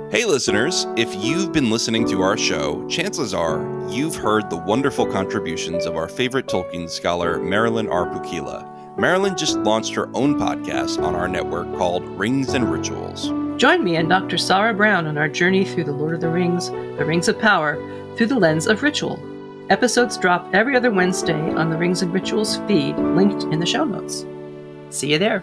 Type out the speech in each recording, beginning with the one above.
Hey listeners, if you've been listening to our show, chances are you've heard the wonderful contributions of our favorite Tolkien scholar, Marilyn R. Pukila. Marilyn just launched her own podcast on our network called Rings and Rituals. Join me and Dr. Sarah Brown on our journey through the Lord of the Rings of Power, through the lens of ritual. Episodes drop every other Wednesday on the Rings and Rituals feed, linked in the show notes. See you there.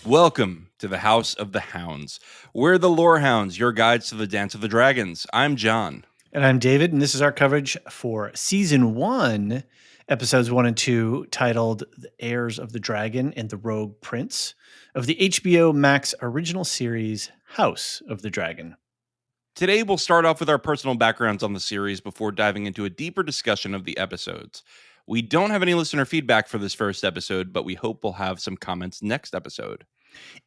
Welcome to the House of the Hounds. We're the Lorehounds, your guides to the Dance of the Dragons. I'm John. And I'm David, and this is our coverage for Season 1, Episodes 1 and 2, titled The Heirs of the Dragon and the Rogue Prince, of the HBO Max Original Series, House of the Dragon. Today, we'll start off with our personal backgrounds on the series before diving into a deeper discussion of the episodes. We don't have any listener feedback for this first episode, but we hope we'll have some comments next episode.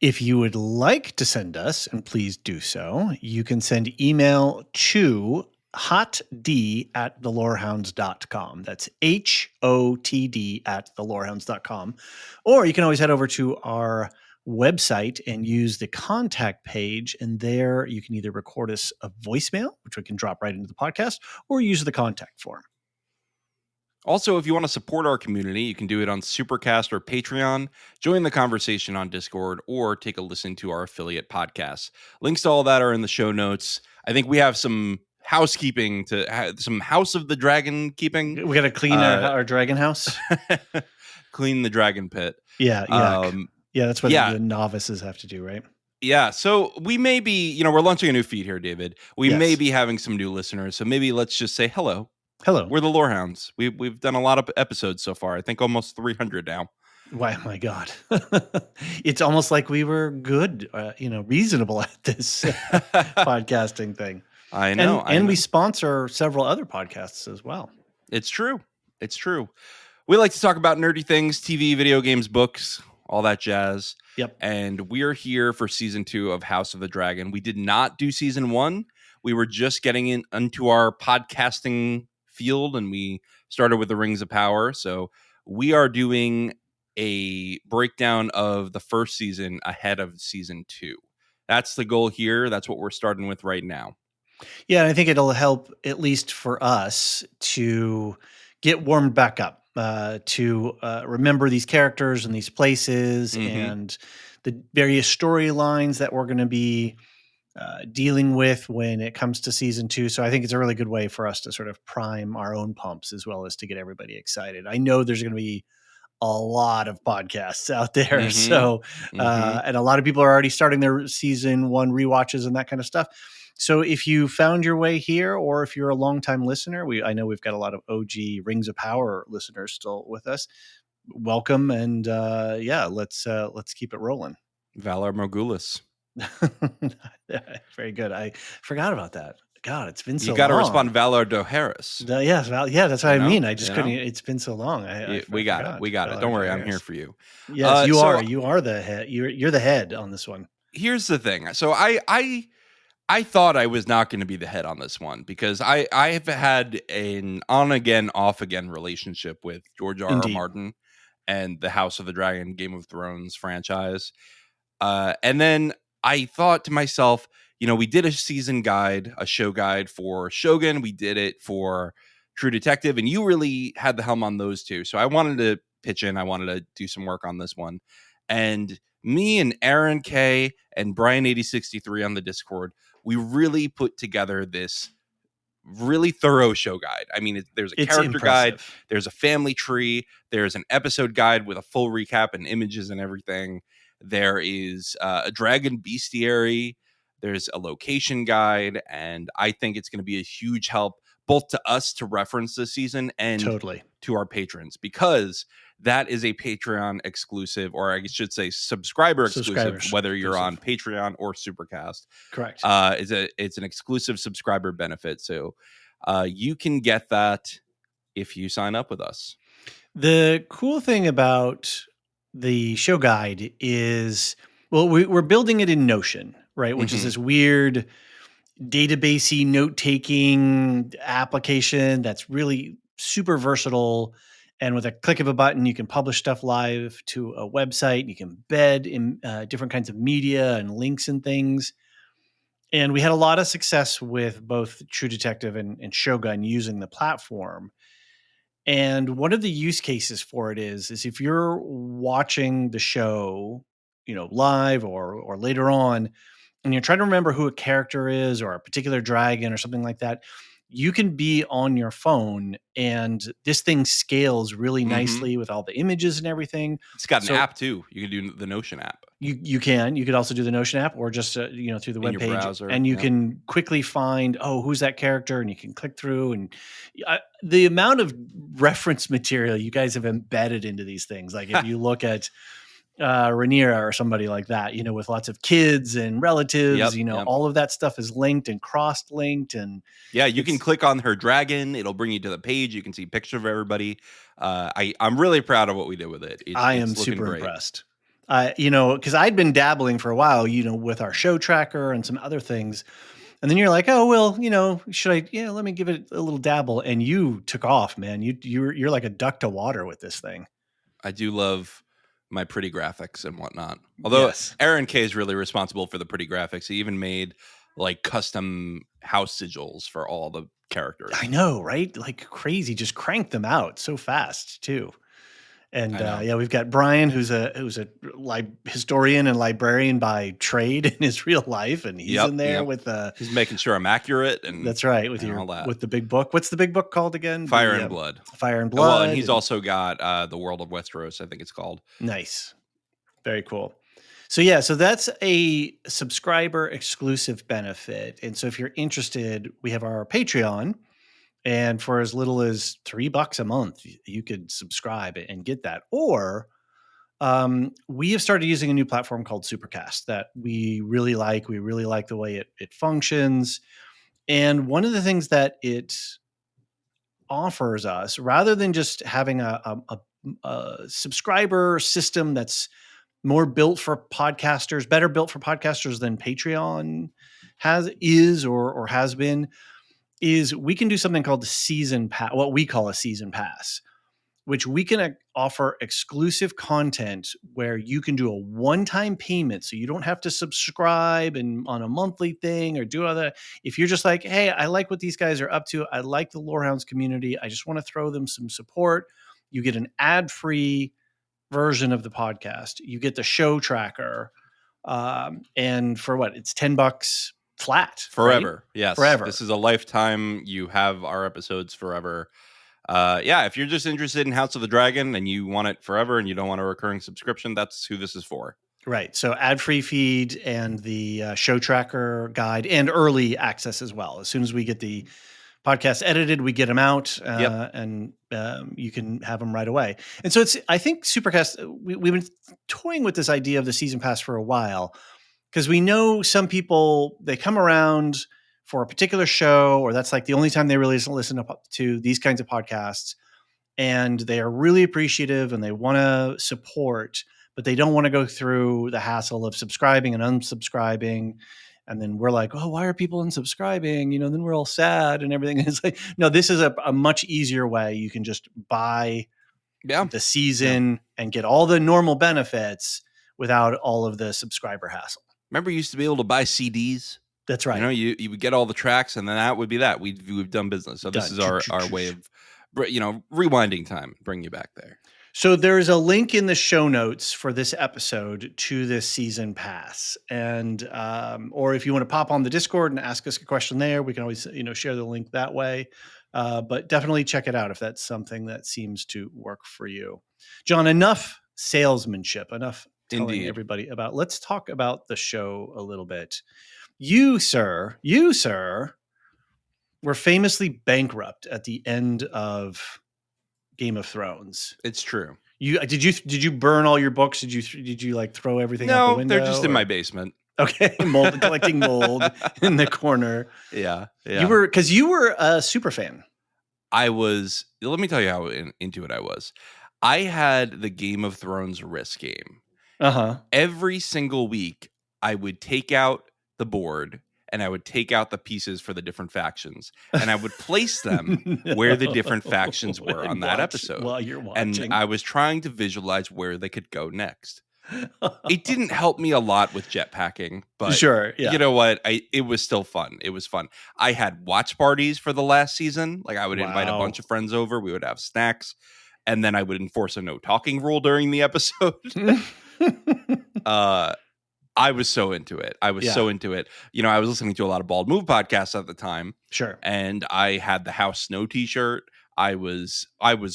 If you would like to send us, and please do so, you can send email to hotd@thelorehounds.com. That's HOTD@thelorehounds.com. Or you can always head over to our website and use the contact page, and there you can either record us a voicemail, which we can drop right into the podcast, or use the contact form. Also, if you want to support our community, you can do it on Supercast or Patreon, join the conversation on Discord, or take a listen to our affiliate podcasts. Links to all that are in the show notes. I think we have some housekeeping some House of the Dragon keeping. We got to clean our dragon house. Clean the dragon pit. Yeah, that's what the novices have to do, right? Yeah, so we may be, we're launching a new feed here, David. We may be having some new listeners, so maybe let's just say hello. Hello. We're the Lorehounds. We've done a lot of episodes so far. I think almost 300 now. Why, my God. It's almost like we were good, reasonable at this podcasting thing. I know. And we sponsor several other podcasts as well. It's true. We like to talk about nerdy things, TV, video games, books, all that jazz. Yep. And we're here for season 2 of House of the Dragon. We did not do season 1. We were just getting into our podcasting field, and we started with the Rings of Power. So we are doing a breakdown of the first season ahead of season 2. That's the goal here. That's what we're starting with right now. Yeah, and I think it'll help, at least for us, to get warmed back up, to remember these characters and these places and the various storylines that we're going to be dealing with when it comes to season 2. So I think it's a really good way for us to sort of prime our own pumps as well as to get everybody excited. I know there's going to be a lot of podcasts out there. So, and a lot of people are already starting their season 1 rewatches and that kind of stuff. So if you found your way here, or if you're a longtime listener, I know we've got a lot of OG Rings of Power listeners still with us. Welcome. And let's keep it rolling. Valar Morghulis. Very good. I forgot about that. God, it's been so long. You got to respond Valar Dohaeris. Yes, that's what I mean. I just couldn't. It's been so long. We got it. Don't worry, I'm here for you. Yes, you are. You are the head. You're the head on this one. Here's the thing. So I thought I was not going to be the head on this one because I have had an on again, off again relationship with George R. R. Martin and the House of the Dragon, Game of Thrones franchise, and then I thought to myself, we did a season guide, a show guide for Shogun. We did it for True Detective, and you really had the helm on those two. So I wanted to pitch in. I wanted to do some work on this one. And me and Aaron K and Brian8063 on the Discord, we really put together this really thorough show guide. I mean, there's a character guide, there's a family tree, there's an episode guide with a full recap and images and everything. There is a dragon bestiary. There's a location guide, and I think it's going to be a huge help both to us to reference this season and to our patrons, because that is a Patreon exclusive, or I should say subscriber exclusive, whether you're on Patreon or Supercast. Correct. It's an exclusive subscriber benefit. So you can get that if you sign up with us. The cool thing about the show guide is, well, we're building it in Notion, right? Which is this weird databasey note-taking application that's really super versatile. And with a click of a button, you can publish stuff live to a website. You can embed in different kinds of media and links and things. And we had a lot of success with both True Detective and Shogun using the platform. And one of the use cases for it is if you're watching the show, live or later on, and you're trying to remember who a character is or a particular dragon or something like that, you can be on your phone and this thing scales really nicely with all the images and everything. It's got an app too. You can do the Notion app. You could also do the Notion app or just through the web page browser, and you can quickly find, who's that character, and you can click through, and the amount of reference material you guys have embedded into these things. Like if you look at Rhaenyra or somebody like that, with lots of kids and relatives, all of that stuff is linked and cross-linked. And you can click on her dragon. It'll bring you to the page. You can see pictures of everybody. I'm really proud of what we did with it. I am super impressed. Because I'd been dabbling for a while, with our show tracker and some other things. And then you're like, oh, well, should I, let me give it a little dabble. And you took off, man. You're like a duck to water with this thing. I do love my pretty graphics and whatnot. Although Aaron K is really responsible for the pretty graphics. He even made like custom house sigils for all the characters. I know, right? Like crazy. Just crank them out so fast too. And we've got Brian, who's a historian and librarian by trade in his real life, and he's in there with he's making sure I'm accurate. And that's right, with the big book. What's the big book called again? Fire and Blood. Fire and Blood. Well, and he's also got the World of Westeros, I think it's called. Nice, very cool. So that's a subscriber exclusive benefit, and so if you're interested, we have our Patreon. And for as little as $3 a month, you could subscribe and get that. Or we have started using a new platform called Supercast that we really like. We really like the way it functions. And one of the things that it offers us, rather than just having a subscriber system that's more built for podcasters, better built for podcasters than Patreon has been, is we can do something called the season pass, what we call a season pass, which we can offer exclusive content where you can do a one-time payment. So you don't have to subscribe and on a monthly thing or do other. If you're just like, hey, I like what these guys are up to. I like the Lorehounds community. I just want to throw them some support. You get an ad-free version of the podcast. You get the show tracker. And for what? It's $10 flat forever. Right? Yes, forever. This is a lifetime. You have our episodes forever. If you're just interested in House of the Dragon and you want it forever and you don't want a recurring subscription, that's who this is for. Right. So ad-free feed and the show tracker guide and early access as well. As soon as we get the podcast edited, we get them out and you can have them right away. And so I think Supercast, we've been toying with this idea of the season pass for a while, because we know some people, they come around for a particular show, or that's like the only time they really listen to these kinds of podcasts, and they are really appreciative and they want to support, but they don't want to go through the hassle of subscribing and unsubscribing. And then we're like, oh, why are people unsubscribing? Then we're all sad and everything. And it's like, no, this is a much easier way. You can just buy the season and get all the normal benefits without all of the subscriber hassle. Remember, you used to be able to buy CDs. That's right. You would get all the tracks, and then that would be that. We've done business. So this is our way of, rewinding time, bring you back there. So there's a link in the show notes for this episode to this season pass, and or if you want to pop on the Discord and ask us a question there, we can always share the link that way. But definitely check it out if that's something that seems to work for you. John, enough salesmanship, enough telling everybody about. Let's talk about the show a little bit. You, sir, were famously bankrupt at the end of Game of Thrones. It's true. Did you burn all your books? Did you like throw everything out the window? No, they're just in my basement. Okay, collecting mold in the corner. Yeah. You were a super fan. I was. Let me tell you how into it I was. I had the Game of Thrones risk game. Every single week, I would take out the board and I would take out the pieces for the different factions and I would place them where the different factions were on that episode. While you're watching. And I was trying to visualize where they could go next. It didn't help me a lot with jetpacking, but sure, yeah. You know what? It was still fun. It was fun. I had watch parties for the last season. Like I would invite a bunch of friends over. We would have snacks, and then I would enforce a no talking rule during the episode. I was so into it. I was so into it. You know, I was listening to a lot of Bald Move podcasts at the time. Sure. And I had the House Snow t-shirt. I was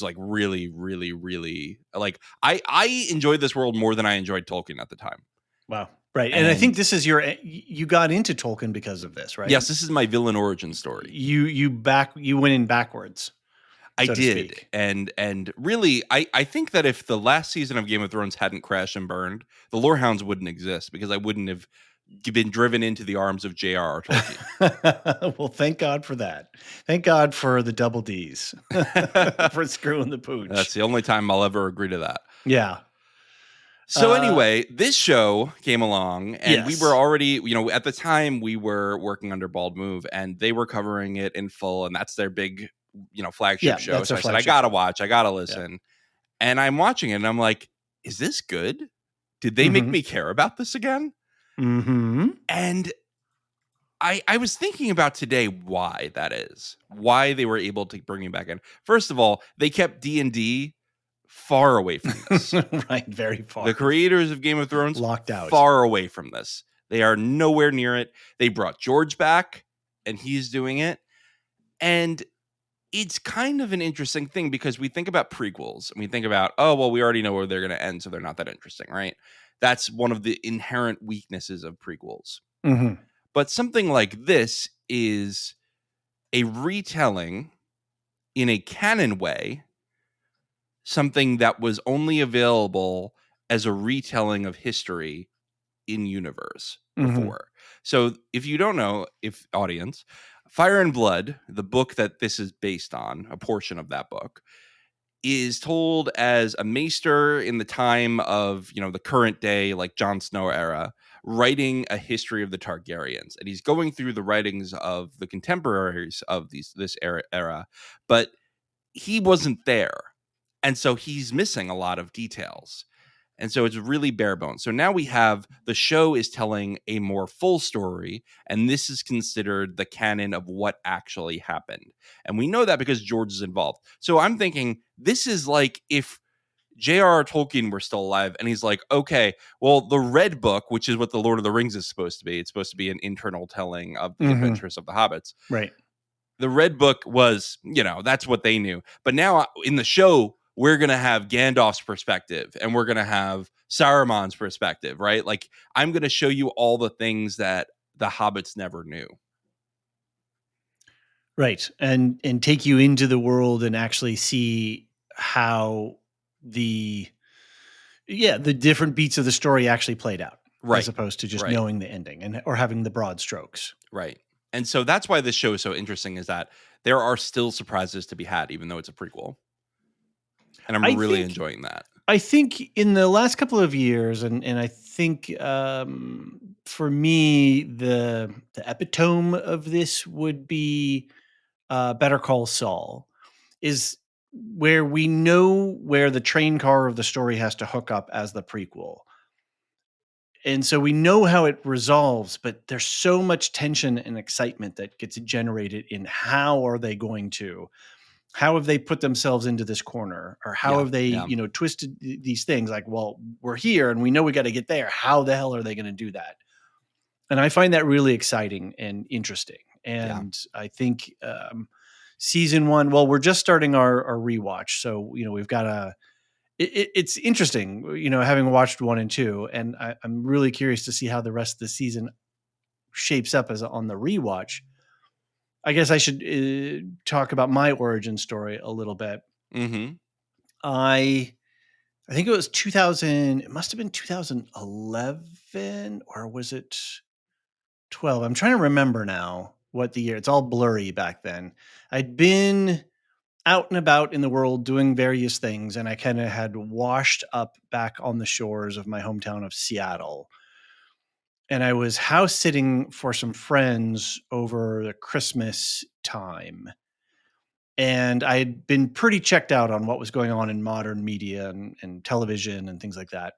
like really, really, really like I enjoyed this world more than I enjoyed Tolkien at the time. Wow. Right. And I think this is you got into Tolkien because of this, right? Yes, this is my villain origin story. You went in backwards. I did. And really, I think that if the last season of Game of Thrones hadn't crashed and burned, the Lorehounds wouldn't exist because I wouldn't have been driven into the arms of J.R.R. Tolkien. Well, thank God for that. Thank God for the double Ds for screwing the pooch. That's the only time I'll ever agree to that. Yeah. So anyway, this show came along and we were already, you know, at the time we were working under Bald Move and they were covering it in full. And that's their big, you know, flagship show. So I said, I got to watch, I got to listen. Yeah. And I'm watching it and I'm like, is this good? Did they make me care about this again? And I was thinking about today why that is, why they were able to bring me back in. First of all, they kept D&D far away from this. Right, very far. The creators of Game of Thrones locked out, far away from this. They are nowhere near it. They brought George back and he's doing it. And it's kind of an interesting thing because we think about prequels and we think about, oh, well, we already know where they're going to end, so they're not that interesting, right? That's one of the inherent weaknesses of prequels. But something like this is a retelling in a canon way, something that was only available as a retelling of history in universe before. So if you don't know, if audience, Fire and Blood, the book that this is based on, a portion of that book, is told as a maester in the time of, you know, the current day, like Jon Snow era, writing a history of the Targaryens. And he's going through the writings of the contemporaries of this era, but he wasn't there. And so he's missing a lot of details. And so it's really bare bones. So now we have the show is telling a more full story, and this is considered the canon of what actually happened. And we know that because George is involved. So I'm thinking this is like if J.R.R. Tolkien were still alive, and he's like, okay, well, the Red Book, which is what the Lord of the Rings is supposed to be, it's supposed to be an internal telling of the adventures of the hobbits. Right. The Red Book was, you know, that's what they knew. But now in the show, we're going to have Gandalf's perspective and we're going to have Saruman's perspective, right? Like, I'm going to show you all the things that the hobbits never knew. Right. And take you into the world and actually see how the different beats of the story actually played out. Right. As opposed to just knowing the ending or having the broad strokes. Right. And so that's why this show is so interesting, is that there are still surprises to be had, even though it's a prequel. And I'm really enjoying that. I think in the last couple of years, and I think for me, the epitome of this would be Better Call Saul, is where we know where the train car of the story has to hook up as the prequel. And so we know how it resolves, but there's so much tension and excitement that gets generated in how are they going to. How have they put themselves into this corner, or how have they, you know, twisted these things? Like, well, we're here and we know we got to get there. How the hell are they going to do that? And I find that really exciting and interesting. And I think season one, well, we're just starting our rewatch. So, you know, we've got it's interesting, you know, having watched 1 and 2, and I'm really curious to see how the rest of the season shapes up on the rewatch. I guess I should talk about my origin story a little bit. I think it was 2000. It must have been 2011, or was it 12? I'm trying to remember now what the year. It's all blurry back then. I'd been out and about in the world doing various things, and I kind of had washed up back on the shores of my hometown of Seattle. And I was house sitting for some friends over the Christmas time. And I had been pretty checked out on what was going on in modern media and television and things like that.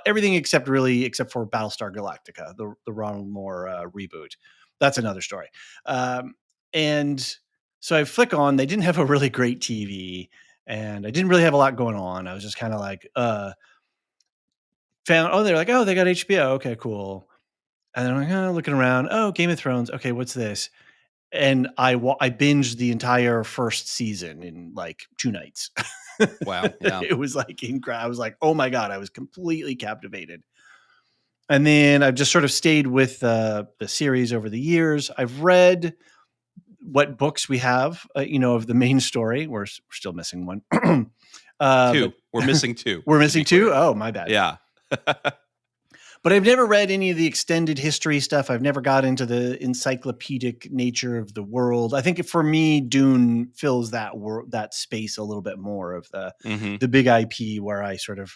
Everything except for Battlestar Galactica, the Ronald Moore reboot. That's another story. And so I flick on. They didn't have a really great TV, and I didn't really have a lot going on. I was just kind of like, they're like, oh, they got HBO. Okay, cool. And then I'm like, looking around. Oh, Game of Thrones. Okay, what's this? And I binged the entire first season in like 2 nights. Wow. Yeah. It was like incredible. I was like, oh my God, I was completely captivated. And then I've just sort of stayed with the series over the years. I've read what books we have, of the main story. We're still missing one. 2. We're missing 2. We're missing 2? Oh, my bad. Yeah. But I've never read any of the extended history stuff. I've never got into the encyclopedic nature of the world. I think for me, Dune fills that space a little bit more of the big IP, where I sort of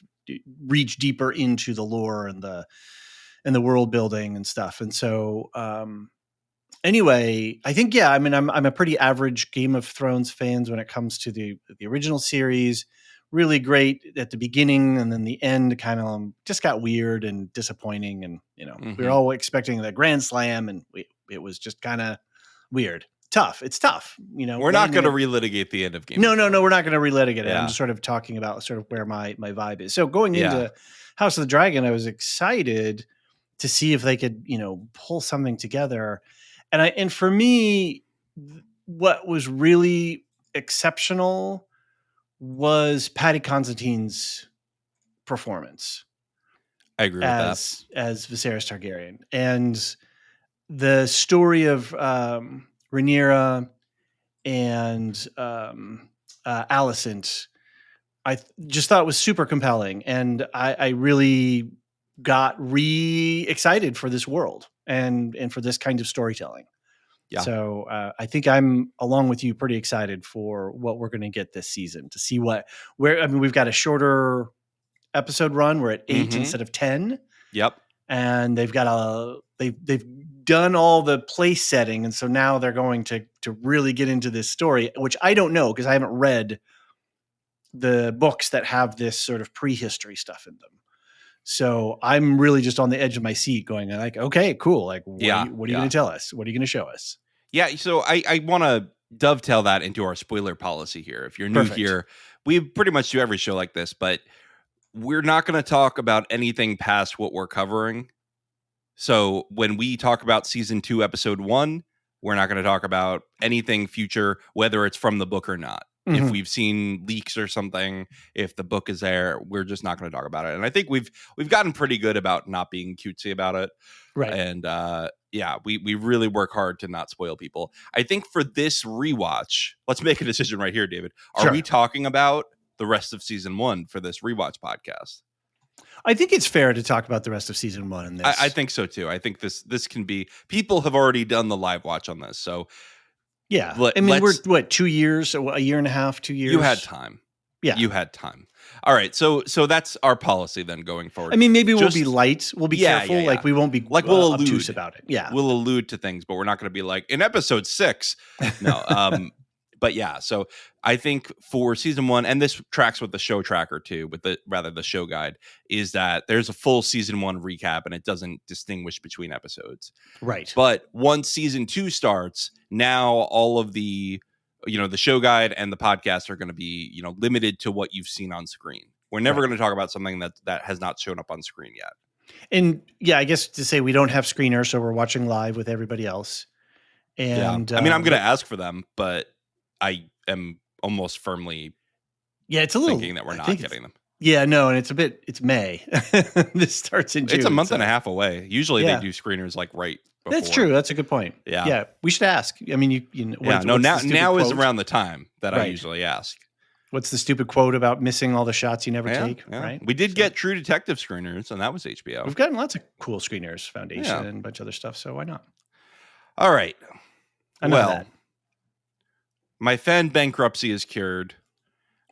reach deeper into the lore and the world building and stuff. And so, anyway, I think, I'm a pretty average Game of Thrones fans when it comes to the original series. Really great at the beginning, and then the end kind of just got weird and disappointing. And we were all expecting the grand slam, and it was just kind of weird. Tough. It's tough. We're not going to relitigate the end of Game. No, we're not going to relitigate it. I'm just sort of talking about sort of where my vibe is. So going into House of the Dragon, I was excited to see if they could pull something together, and for me, what was really exceptional was Paddy Considine's performance. I agree with that. As Viserys Targaryen. And the story of Rhaenyra and Alicent, I just thought was super compelling. And I really got excited for this world and for this kind of storytelling. Yeah. So I think I'm, along with you, pretty excited for what we're going to get this season, to see we've got a shorter episode run. We're at 8 instead of 10. Yep. And they've done all the place setting. And so now they're going to really get into this story, which I don't know, because I haven't read the books that have this sort of prehistory stuff in them. So I'm really just on the edge of my seat going like, okay, cool. Like, what are you going to tell us? What are you going to show us? Yeah. So I want to dovetail that into our spoiler policy here. If you're new here, we pretty much do every show like this, but we're not going to talk about anything past what we're covering. So when we talk about season 2, episode 1, we're not going to talk about anything future, whether it's from the book or not. Mm-hmm. If we've seen leaks or something, if the book is there, we're just not going to talk about it. And I think we've gotten pretty good about not being cutesy about it. Right. And we really work hard to not spoil people. I think for this rewatch, let's make a decision right here, David. Are we talking about the rest of season 1 for this rewatch podcast? I think it's fair to talk about the rest of season 1 in this. I think so too. I think this can be, people have already done the live watch on this. So yeah, we're what, 2 years, a year and a half, 2 years. You had time. Yeah, you had time. All right, so that's our policy then going forward. I mean, maybe we'll be light. We'll be careful. Yeah. Like we won't be like we'll obtuse about it. Yeah, we'll allude to things, but we're not going to be like in episode 6. No. But yeah, so I think for season 1, and this tracks with the show tracker too, with the show guide, is that there's a full season 1 recap and it doesn't distinguish between episodes. Right. But once season 2 starts, now all of the show guide and the podcast are going to be, limited to what you've seen on screen. We're never going to talk about something that has not shown up on screen yet. And yeah, I guess to say we don't have screeners, so we're watching live with everybody else. And I mean, I'm going to ask for them, but I am almost firmly it's a little thinking that we're not getting them. Yeah, no, and it's May. This starts in June. It's a month and a half away. Usually they do screeners like right before. That's true. That's a good point. Yeah. We should ask. I mean, now is around the time that I usually ask. What's the stupid quote about missing all the shots you never take? Yeah. Right. We did get True Detective screeners, and that was HBO. We've gotten lots of cool screeners, Foundation, and a bunch of other stuff. So why not? All right. That. My fan bankruptcy is cured.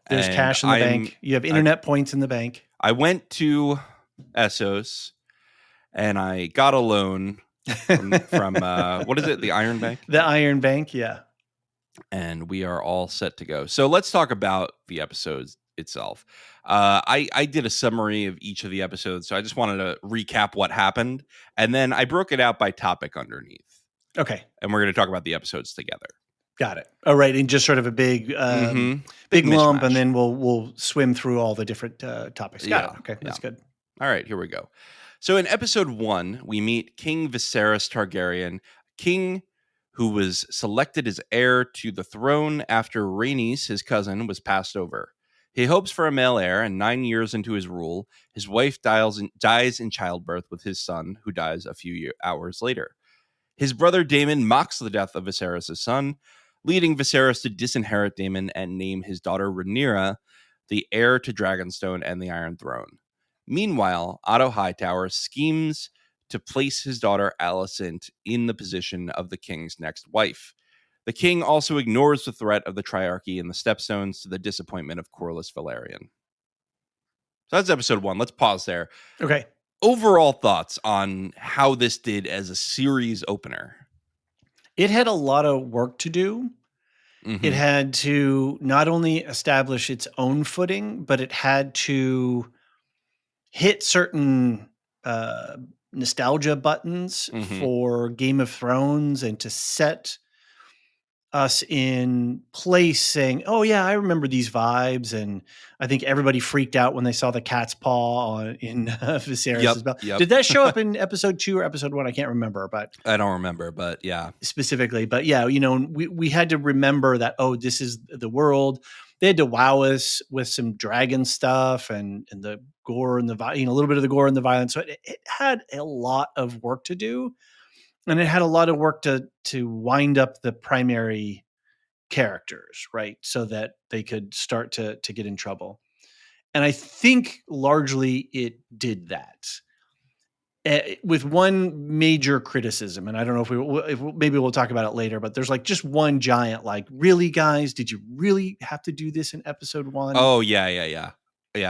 There's cash in the bank. You have internet points in the bank. I went to Essos and I got a loan from what is it? The Iron Bank? The Iron Bank, yeah. And we are all set to go. So let's talk about the episodes itself. I did a summary of each of the episodes, so I just wanted to recap what happened, and then I broke it out by topic underneath. Okay. And we're going to talk about the episodes together. Got it. All right, and just sort of a big big lump, mishmash. And then we'll swim through all the different topics. Got it. Okay, that's good. All right, here we go. So in episode 1, we meet King Viserys Targaryen, king who was selected as heir to the throne after Rhaenys, his cousin, was passed over. He hopes for a male heir, and 9 years into his rule, his wife dies in childbirth with his son, who dies a few hours later. His brother Daemon mocks the death of Viserys' son, leading Viserys to disinherit Daemon and name his daughter Rhaenyra the heir to Dragonstone and the Iron Throne. Meanwhile, Otto Hightower schemes to place his daughter Alicent in the position of the king's next wife. The king also ignores the threat of the Triarchy and the Stepstones to the disappointment of Corlys Velaryon. So that's episode 1. Let's pause there. Okay. Overall thoughts on how this did as a series opener? It had a lot of work to do. Mm-hmm. It had to not only establish its own footing, but it had to hit certain nostalgia buttons for Game of Thrones and to set us in place saying, oh yeah, I remember these vibes. And I think everybody freaked out when they saw the cat's paw in Viserys' belt. Did that show up in episode 2 or episode 1? I can't remember, but I don't remember, but yeah. Specifically. But yeah, we had to remember that, oh, this is the world. They had to wow us with some dragon stuff and the gore and a little bit of the gore and the violence. So it had a lot of work to do. And it had a lot of work to wind up the primary characters, right? So that they could start to get in trouble. And I think largely it did that. With one major criticism, and I don't know if maybe we'll talk about it later, but there's like just one giant, like, really, guys, did you really have to do this in episode 1? Oh, yeah. I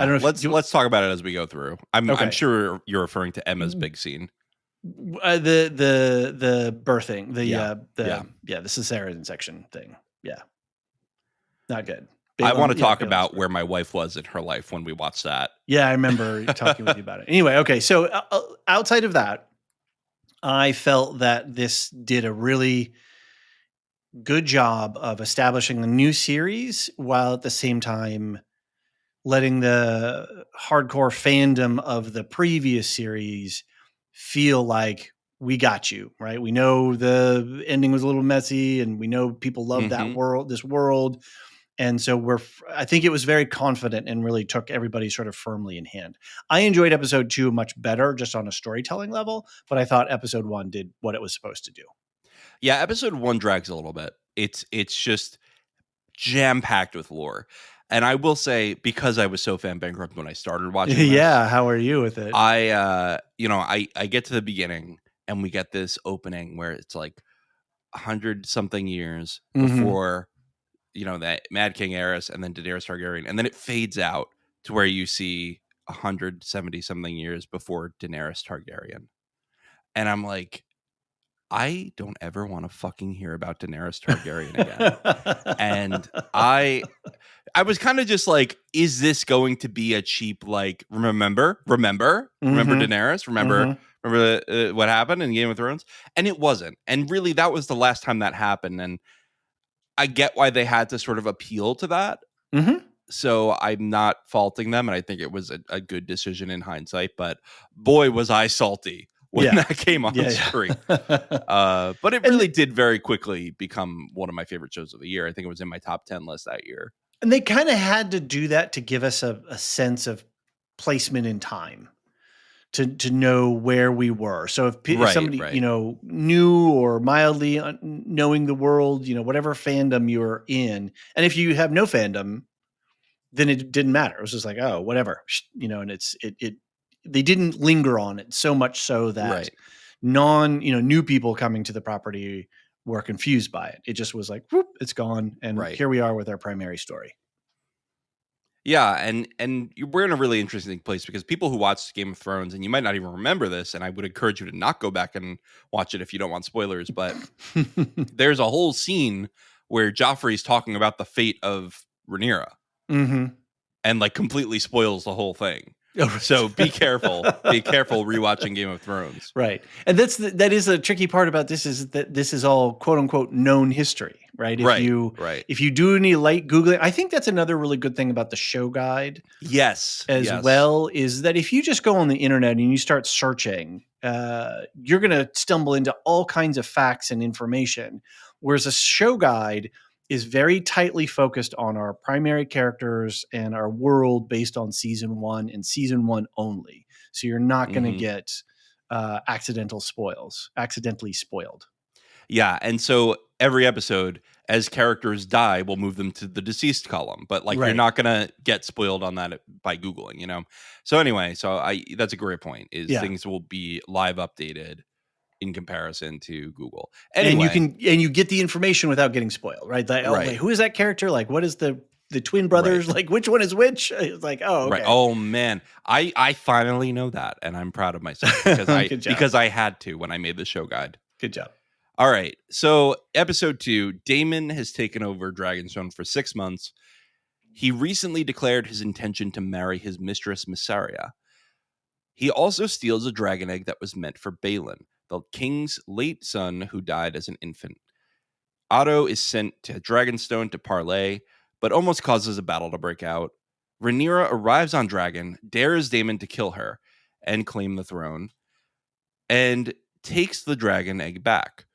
don't know. Let's talk about it as we go through. I'm sure you're referring to Emma's big scene. The birthing, the cesarean section thing. Yeah. Not good. I want to talk about where my wife was in her life when we watched that. Yeah, I remember talking with you about it. Anyway, okay. So outside of that, I felt that this did a really good job of establishing a new series while at the same time letting the hardcore fandom of the previous series feel like we got you, right? We know the ending was a little messy and we know people love that world, this world. And so I think it was very confident and really took everybody sort of firmly in hand. I enjoyed episode 2 much better just on a storytelling level, but I thought episode 1 did what it was supposed to do. Yeah, episode 1 drags a little bit. It's just jam-packed with lore. And I will say, because I was so fan bankrupt when I started watching this, yeah, how are you with it? I get to the beginning and we get this opening where it's like 100-something years before that Mad King Aerys and then Daenerys Targaryen, and then it fades out to where you see 170-something years before Daenerys Targaryen. And I'm like, I don't ever want to fucking hear about Daenerys Targaryen again. And I was kind of just like, is this going to be a cheap, like, remember Daenerys? Remember what happened in Game of Thrones? And it wasn't. And really, that was the last time that happened. And I get why they had to sort of appeal to that. So I'm not faulting them. And I think it was a good decision in hindsight. But boy, was I salty when that came on screen. But it really did very quickly become one of my favorite shows of the year. I think it was in my top 10 list that year. And they kind of had to do that to give us a sense of placement in time. To know where we were. So if somebody, knew or mildly knowing the world, whatever fandom you're in, and if you have no fandom, then it didn't matter. It was just like, oh, whatever, and they didn't linger on it so much so that new people coming to the property were confused by it. It just was like, whoop, it's gone. And here we are with our primary story. Yeah, and we're in a really interesting place because people who watch Game of Thrones, and you might not even remember this, and I would encourage you to not go back and watch it if you don't want spoilers, but there's a whole scene where Joffrey's talking about the fate of Rhaenyra. Mm-hmm. And like completely spoils the whole thing. So be careful. Be careful rewatching Game of Thrones. Right. And that is a tricky part about this, is that this is all quote unquote known history, right? If you do any light Googling, I think that's another really good thing about the show guide. Yes. Well, is that if you just go on the internet and you start searching, you're going to stumble into all kinds of facts and information. Whereas a show guide is very tightly focused on our primary characters and our world based on season 1 and season 1 only. So you're not going to get accidentally spoiled. Yeah. And so every episode, as characters die, we'll move them to the deceased column. But like you're not going to get spoiled on that by Googling, you know? So anyway, that's a great point, is things will be live updated in comparison to Google. Anyway, and you get the information without getting spoiled, right? Like, like, who is that character? Like, what is the twin brothers? Like, which one is which? It's like, oh, okay. Right. Oh man, I finally know that, and I'm proud of myself because I had to when I made the show guide. Good job. All right, so episode 2, Daemon has taken over Dragonstone for 6 months. He recently declared his intention to marry his mistress Mysaria. He also steals a dragon egg that was meant for Balon, the king's late son who died as an infant. Otto is sent to Dragonstone to parley, but almost causes a battle to break out. Rhaenyra arrives on Dragon, dares Daemon to kill her and claim the throne, and takes the dragon egg back.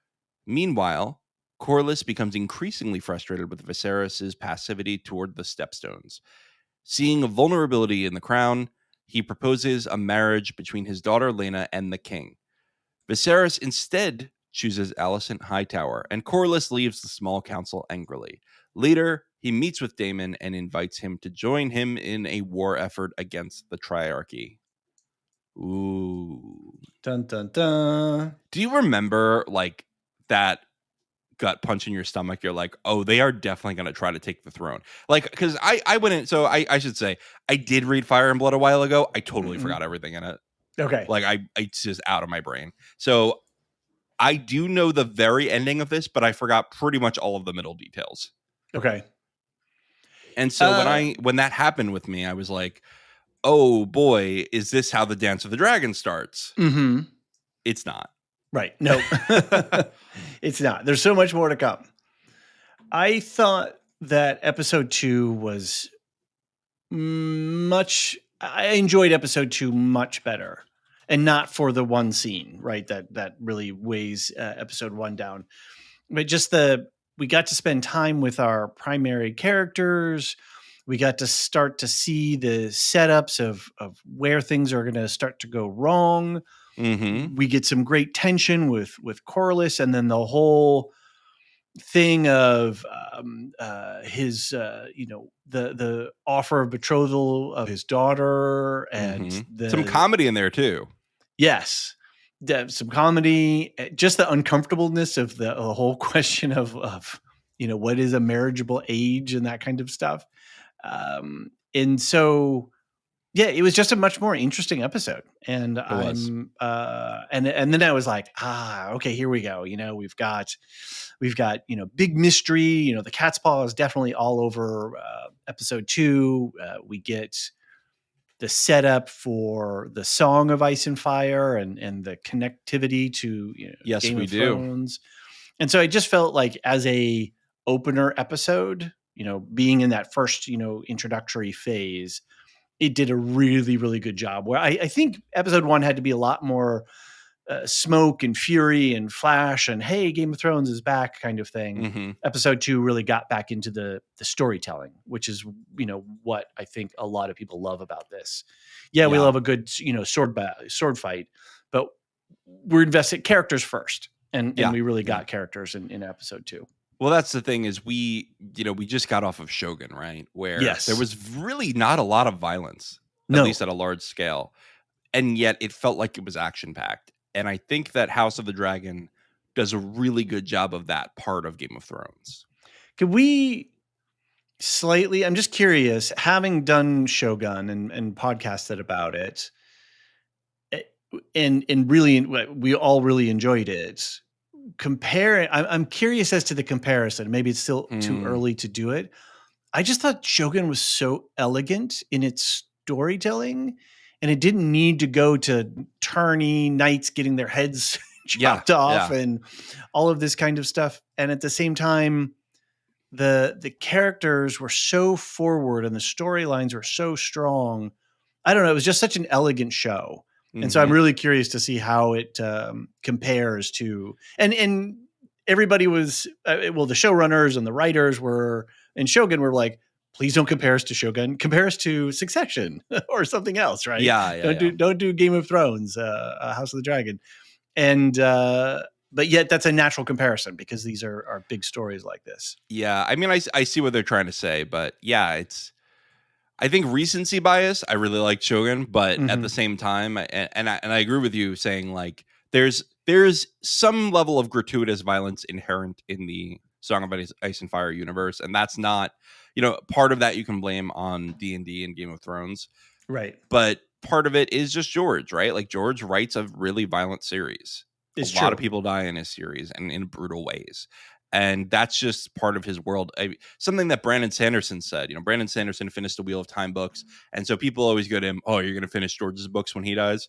Meanwhile, Corlys becomes increasingly frustrated with Viserys' passivity toward the Stepstones. Seeing a vulnerability in the crown, he proposes a marriage between his daughter Laena and the king. Viserys instead chooses Alicent Hightower, and Corlys leaves the small council angrily. Later, he meets with Daemon and invites him to join him in a war effort against the Triarchy. Ooh. Dun, dun, dun. Do you remember, like, that gut punch in your stomach? You're like, oh, they are definitely going to try to take the throne. Like, because I wouldn't, so I should say, I did read Fire and Blood a while ago. I totally forgot everything in it. Okay. Like, it's just out of my brain. So I do know the very ending of this, but I forgot pretty much all of the middle details. Okay. And so when that happened with me, I was like, oh boy, is this how the Dance of the Dragon starts? Mm-hmm. It's not. Right. No, it's not. There's so much more to come. I thought that episode 2 was I enjoyed episode 2 much better, and not for the one scene, right? That really weighs episode 1 down, but just we got to spend time with our primary characters. We got to start to see the setups of where things are going to start to go wrong. Mm-hmm. We get some great tension with Corlys, and then the thing of his, the offer of betrothal of his daughter, and some comedy in there too. Yes, some comedy, just the uncomfortableness of the whole question of what is a marriageable age and that kind of stuff. And so, yeah, it was just a much more interesting episode. And and then I was like, okay, here we go. We've got, big mystery. The cat's paw is definitely all over episode 2. We get the setup for the Song of Ice and Fire and the connectivity to Game of Thrones. And so I just felt like, as a opener episode, being in that first, introductory phase, it did a really, really good job. Where I think episode 1 had to be a lot more smoke and fury and flash and, hey, Game of Thrones is back kind of thing. Mm-hmm. Episode 2 really got back into the storytelling, which is, what I think a lot of people love about this. Yeah, we love a good, sword fight, but we're invested characters first. And we really got characters in episode 2. Well, that's the thing, is we just got off of Shogun, right? Where there was really not a lot of violence, at least at a large scale. And yet it felt like it was action-packed. And I think that House of the Dragon does a really good job of that part of Game of Thrones. Could we slightly, I'm just curious, having done Shogun and podcasted about it, and really, we all really enjoyed it. I'm curious as to the comparison. Maybe it's still too early to do it. I just thought Shogun was so elegant in its storytelling, and it didn't need to go to tourney knights getting their heads chopped off and all of this kind of stuff. And at the same time, the characters were so forward and the storylines were so strong. I don't know. It was just such an elegant show. And so I'm really curious to see how it compares to, and everybody was, the showrunners and the writers were, and Shogun were like, please don't compare us to Shogun, compare us to Succession or something else, right? Don't do Game of Thrones, House of the Dragon. And, but yet that's a natural comparison because these are big stories like this. Yeah. I mean, I see what they're trying to say, but yeah, I think recency bias, I really like Shogun, but at the same time, and I agree with you saying like there's some level of gratuitous violence inherent in the Song of Ice and Fire universe, and that's not, part of that you can blame on D&D and Game of Thrones, right? But part of it is just George, right? Like George writes a really violent series. A lot of people die in his series and in brutal ways. And that's just part of his world. Something that Brandon Sanderson said. Brandon Sanderson finished the Wheel of Time books. And so people always go to him, oh, you're going to finish George's books when he dies?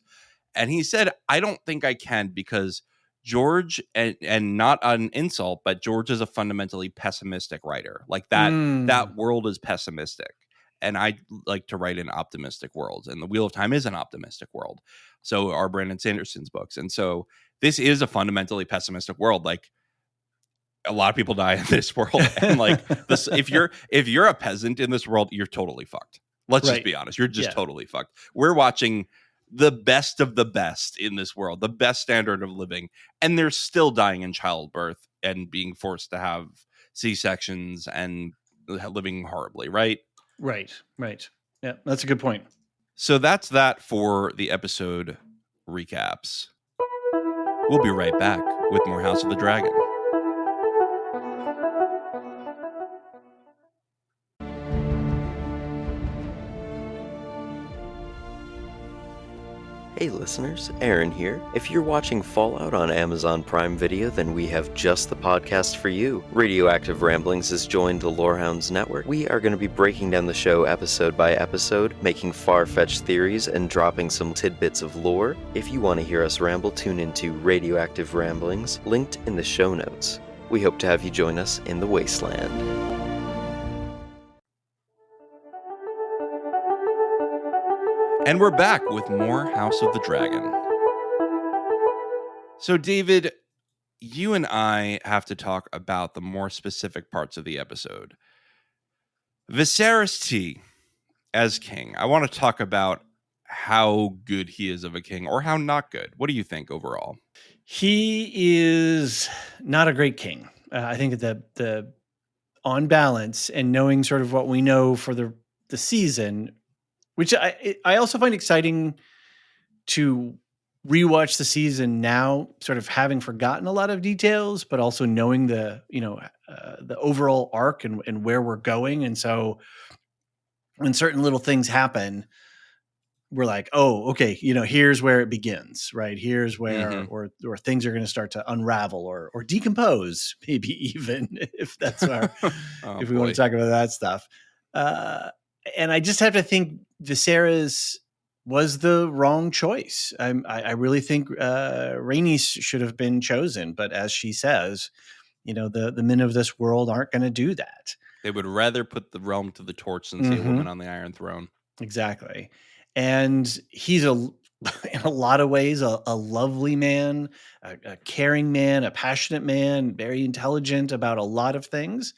And he said, I don't think I can because George, and not an insult, but George is a fundamentally pessimistic writer. Like that world is pessimistic. And I like to write in optimistic worlds. And the Wheel of Time is an optimistic world. So are Brandon Sanderson's books. And so this is a fundamentally pessimistic world. Like, a lot of people die in this world, and like this, if you're a peasant in this world, you're totally fucked. Let's just be honest. You're just totally fucked. We're watching the best of the best in this world, the best standard of living, and they're still dying in childbirth and being forced to have C-sections and living horribly, right? Right. Yeah, that's a good point. So that's that for the episode recaps. We'll be right back with more House of the Dragon. Hey listeners, Aaron here. If you're watching Fallout on Amazon Prime Video, then we have just the podcast for you. Radioactive Ramblings has joined the Lorehounds network. We are going to be breaking down the show episode by episode, making far-fetched theories and dropping some tidbits of lore. If you want to hear us ramble, tune into Radioactive Ramblings, linked in the show notes. We hope to have you join us in the wasteland. And we're back with more House of the Dragon. So, David, you and I have to talk about the more specific parts of the episode. Viserys T as king. I want to talk about how good he is of a king or how not good. What do you think overall? He is not a great king. I think that the on balance and knowing sort of what we know for the season, which I also find exciting to rewatch the season now, sort of having forgotten a lot of details, but also knowing the overall arc and where we're going. And so when certain little things happen, we're like, oh, okay, here's where it begins, right? Here's where, or things are going to start to unravel or decompose, maybe even if that's our, if we want to talk about that stuff. And I just have to think Viserys was the wrong choice. I really think Rhaenys should have been chosen, but as she says, the men of this world aren't going to do that. They would rather put the realm to the torch than see a woman on the Iron Throne. Exactly. And he's in a lot of ways, a lovely man, a caring man, a passionate man, very intelligent about a lot of things.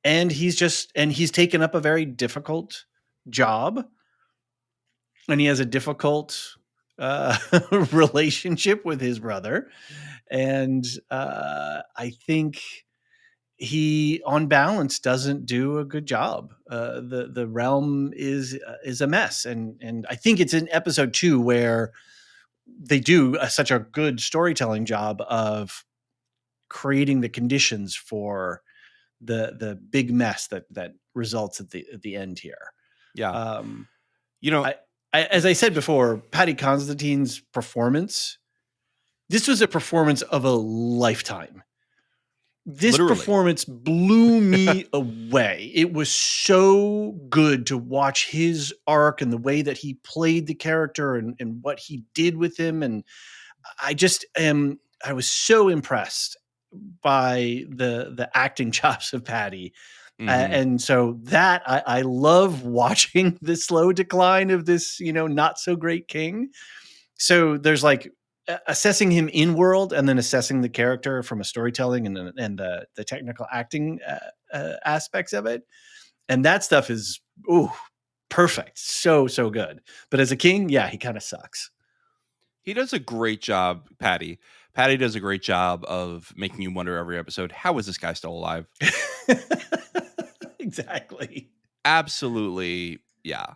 And he's taken up a very difficult job, and he has a difficult relationship with his brother. And I think he, on balance, doesn't do a good job. The realm is a mess, and I think it's in episode 2 where they do such a good storytelling job of creating the conditions for the big mess that results at the end here. Yeah. As I said before, Patty Constantine's performance, this was a performance of a lifetime. This Literally. performance blew me away. It was so good to watch his arc and the way that he played the character and what he did with him. And I was so impressed by the acting chops of Patty. And so that I love watching the slow decline of this, not so great king. So there's like assessing him in world and then assessing the character from a storytelling and the technical acting aspects of it. And that stuff is, perfect. So good. But as a king, yeah, he kind of sucks. He does a great job, Patty. Patty does a great job of making you wonder every episode, how is this guy still alive? Exactly. Absolutely. Yeah.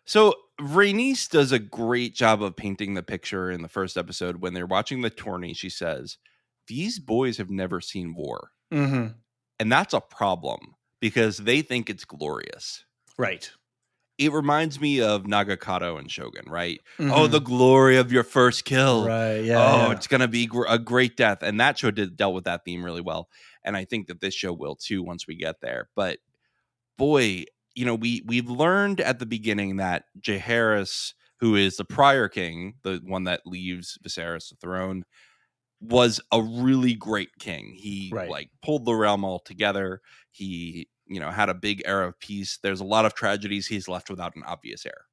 So Rhaenys does a great job of painting the picture in the first episode. When they're watching the tourney, she says, these boys have never seen war. Mm-hmm. And that's a problem because they think it's glorious. Right. It reminds me of Nagakato and Shogun, right? Mm-hmm. Oh, the glory of your first kill. Right. Yeah. It's going to be a great death. And that show dealt with that theme really well. And I think that this show will too once we get there. But boy, we've learned at the beginning that Jaehaerys, who is the prior king, the one that leaves Viserys the throne, was a really great king. He pulled the realm all together. He, had a big era of peace. There's a lot of tragedies. He's left without an obvious heir.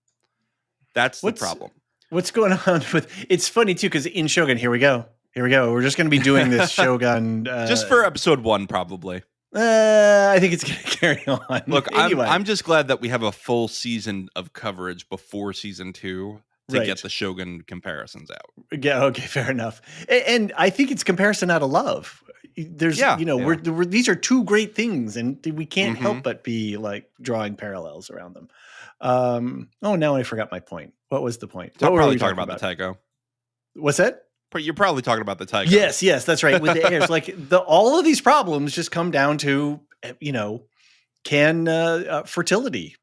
That's the problem. What's going on with? It's funny too because in Shogun, here we go. We're just going to be doing this Shogun just for episode 1, probably. I think it's going to carry on. Look, anyway. I'm just glad that we have a full season of coverage before season 2 to get the Shogun comparisons out. Yeah, okay, fair enough. And I think it's comparison out of love. There's, these are two great things, and we can't help but be like drawing parallels around them. Now I forgot my point. What was the point? I'm probably talking about the Tycho. What's that? You're probably talking about the Tycho. Yes, that's right. With the heirs, like all of these problems just come down to, can fertility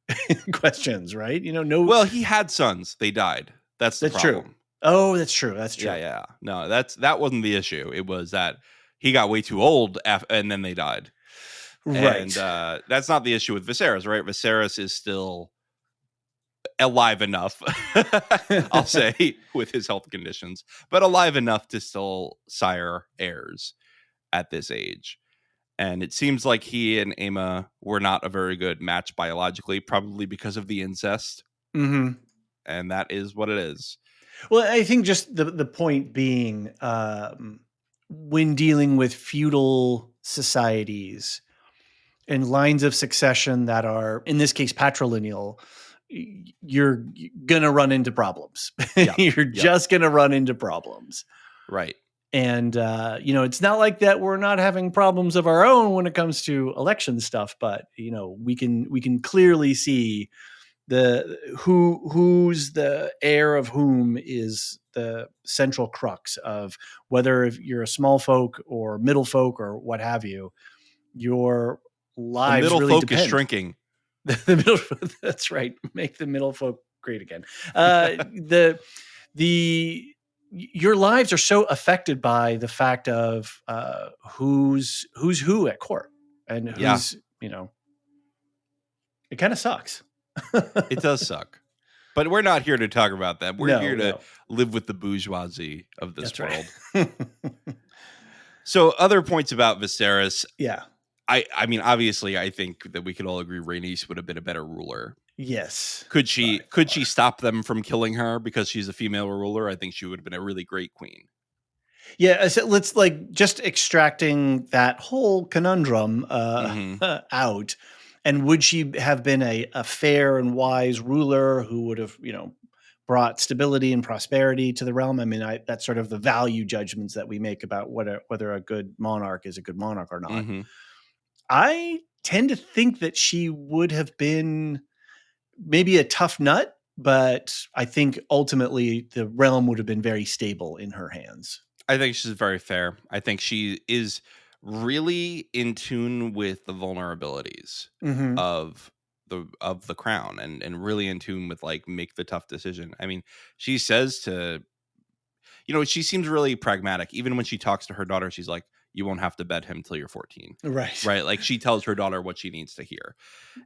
questions, right? No. Well, he had sons; they died. That's problem. True. Oh, that's true. That's true. Yeah. No, that wasn't the issue. It was that he got way too old, and then they died. Right. And that's not the issue with Viserys, right? Viserys is still alive enough, I'll say, with his health conditions, but alive enough to still sire heirs at this age. And it seems like he and Aemma were not a very good match biologically, probably because of the incest. Mm-hmm. And that is what it is. Well, I think just the point being, when dealing with feudal societies and lines of succession that are, in this case, patrilineal, you're going to run into problems. You're just going to run into problems. Right. And, it's not like that we're not having problems of our own when it comes to election stuff, but, we can clearly see who's the heir of whom is the central crux of whether if you're a small folk or middle folk or what have you, your lives the middle really folk depend. Is shrinking. The middle, that's right. Make the middle folk great again. Your lives are so affected by the fact of who's who at court and who's it kind of sucks. It does suck, but we're not here to talk about that. We're here to live with the bourgeoisie of this world. Right. So, other points about Viserys. Yeah. I mean, obviously, I think that we could all agree Rhaenys would have been a better ruler. Yes. Could she stop them from killing her because she's a female ruler? I think she would have been a really great queen. Yeah, so let's just extracting that whole conundrum out. And would she have been a fair and wise ruler who would have, brought stability and prosperity to the realm? I mean, that's sort of the value judgments that we make about whether a good monarch is a good monarch or not. Mm-hmm. I tend to think that she would have been maybe a tough nut, but I think ultimately the realm would have been very stable in her hands. I think she's very fair. I think she is really in tune with the vulnerabilities Mm-hmm. of the crown, and really in tune with like make the tough decision. I mean, she says to, she seems really pragmatic. Even when she talks to her daughter, she's like, you won't have to bed him till you're 14. Right. Right. Like she tells her daughter what she needs to hear.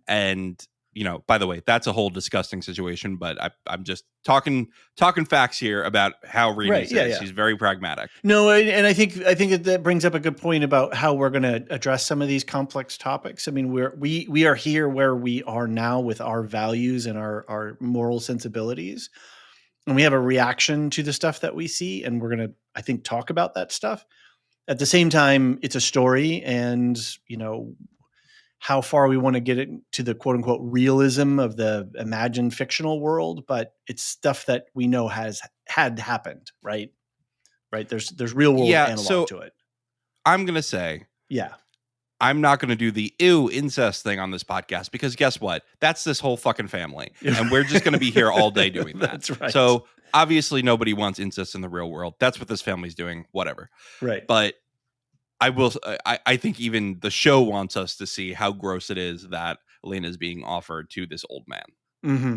And, by the way, that's a whole disgusting situation, but I'm just talking facts here about how Rhaenys Right. is. Yeah. She's very pragmatic. No, and I think that brings up a good point about how we're going to address some of these complex topics. I mean, we are here where we are now with our values and our moral sensibilities, and we have a reaction to the stuff that we see, and we're going to, I think, talk about that stuff. At the same time, it's a story, and how far we want to get it to the quote unquote realism of the imagined fictional world, but it's stuff that we know had happened, right? Right. There's real world analog to it. I'm going to say, yeah, I'm not going to do the ew incest thing on this podcast, because guess what? That's this whole fucking family. And we're just going to be here all day doing that. That's right. So obviously nobody wants incest in the real world. That's what this family's doing. Whatever. Right. But I think even the show wants us to see how gross it is that Lena is being offered to this old man. Mm-hmm.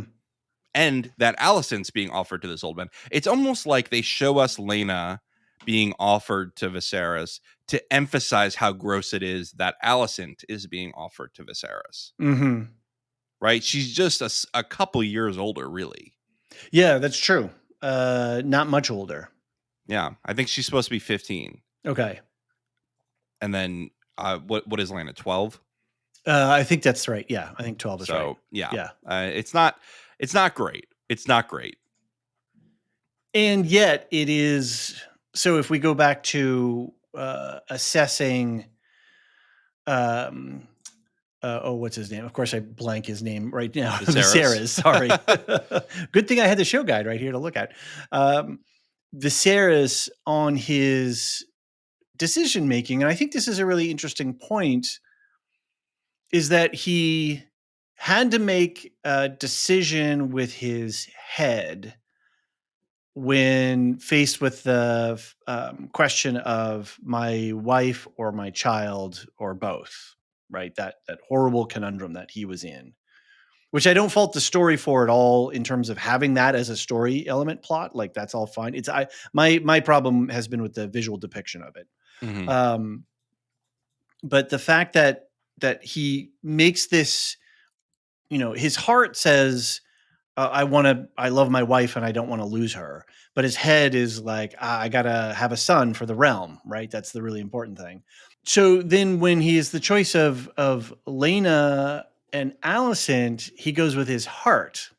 And that Alicent's being offered to this old man. It's almost like they show us Lena being offered to Viserys to emphasize how gross it is that Alicent is being offered to Viserys. Mm-hmm. Right? She's just a couple years older, really. Yeah, that's true. Not much older. Yeah, I think she's supposed to be 15. Okay. And then what is Lena, 12? I think that's right. Yeah, I think 12 is right. So yeah. Yeah. It's not great. It's not great. And yet it is. So if we go back to assessing, what's his name? Of course, I blank his name right now. Viserys. Sorry. Good thing I had the show guide right here to look at. Viserys on his decision making, and I think this is a really interesting point, is that he had to make a decision with his head when faced with the question of my wife or my child or both, right? That horrible conundrum that he was in, which I don't fault the story for at all in terms of having that as a story element plot. Like that's all fine. My problem has been with the visual depiction of it. Mm-hmm. But the fact that he makes this, his heart says, I love my wife and I don't want to lose her. But his head is like, I got to have a son for the realm, right? That's the really important thing. So then when he is the choice of Lena and Alicent, he goes with his heart,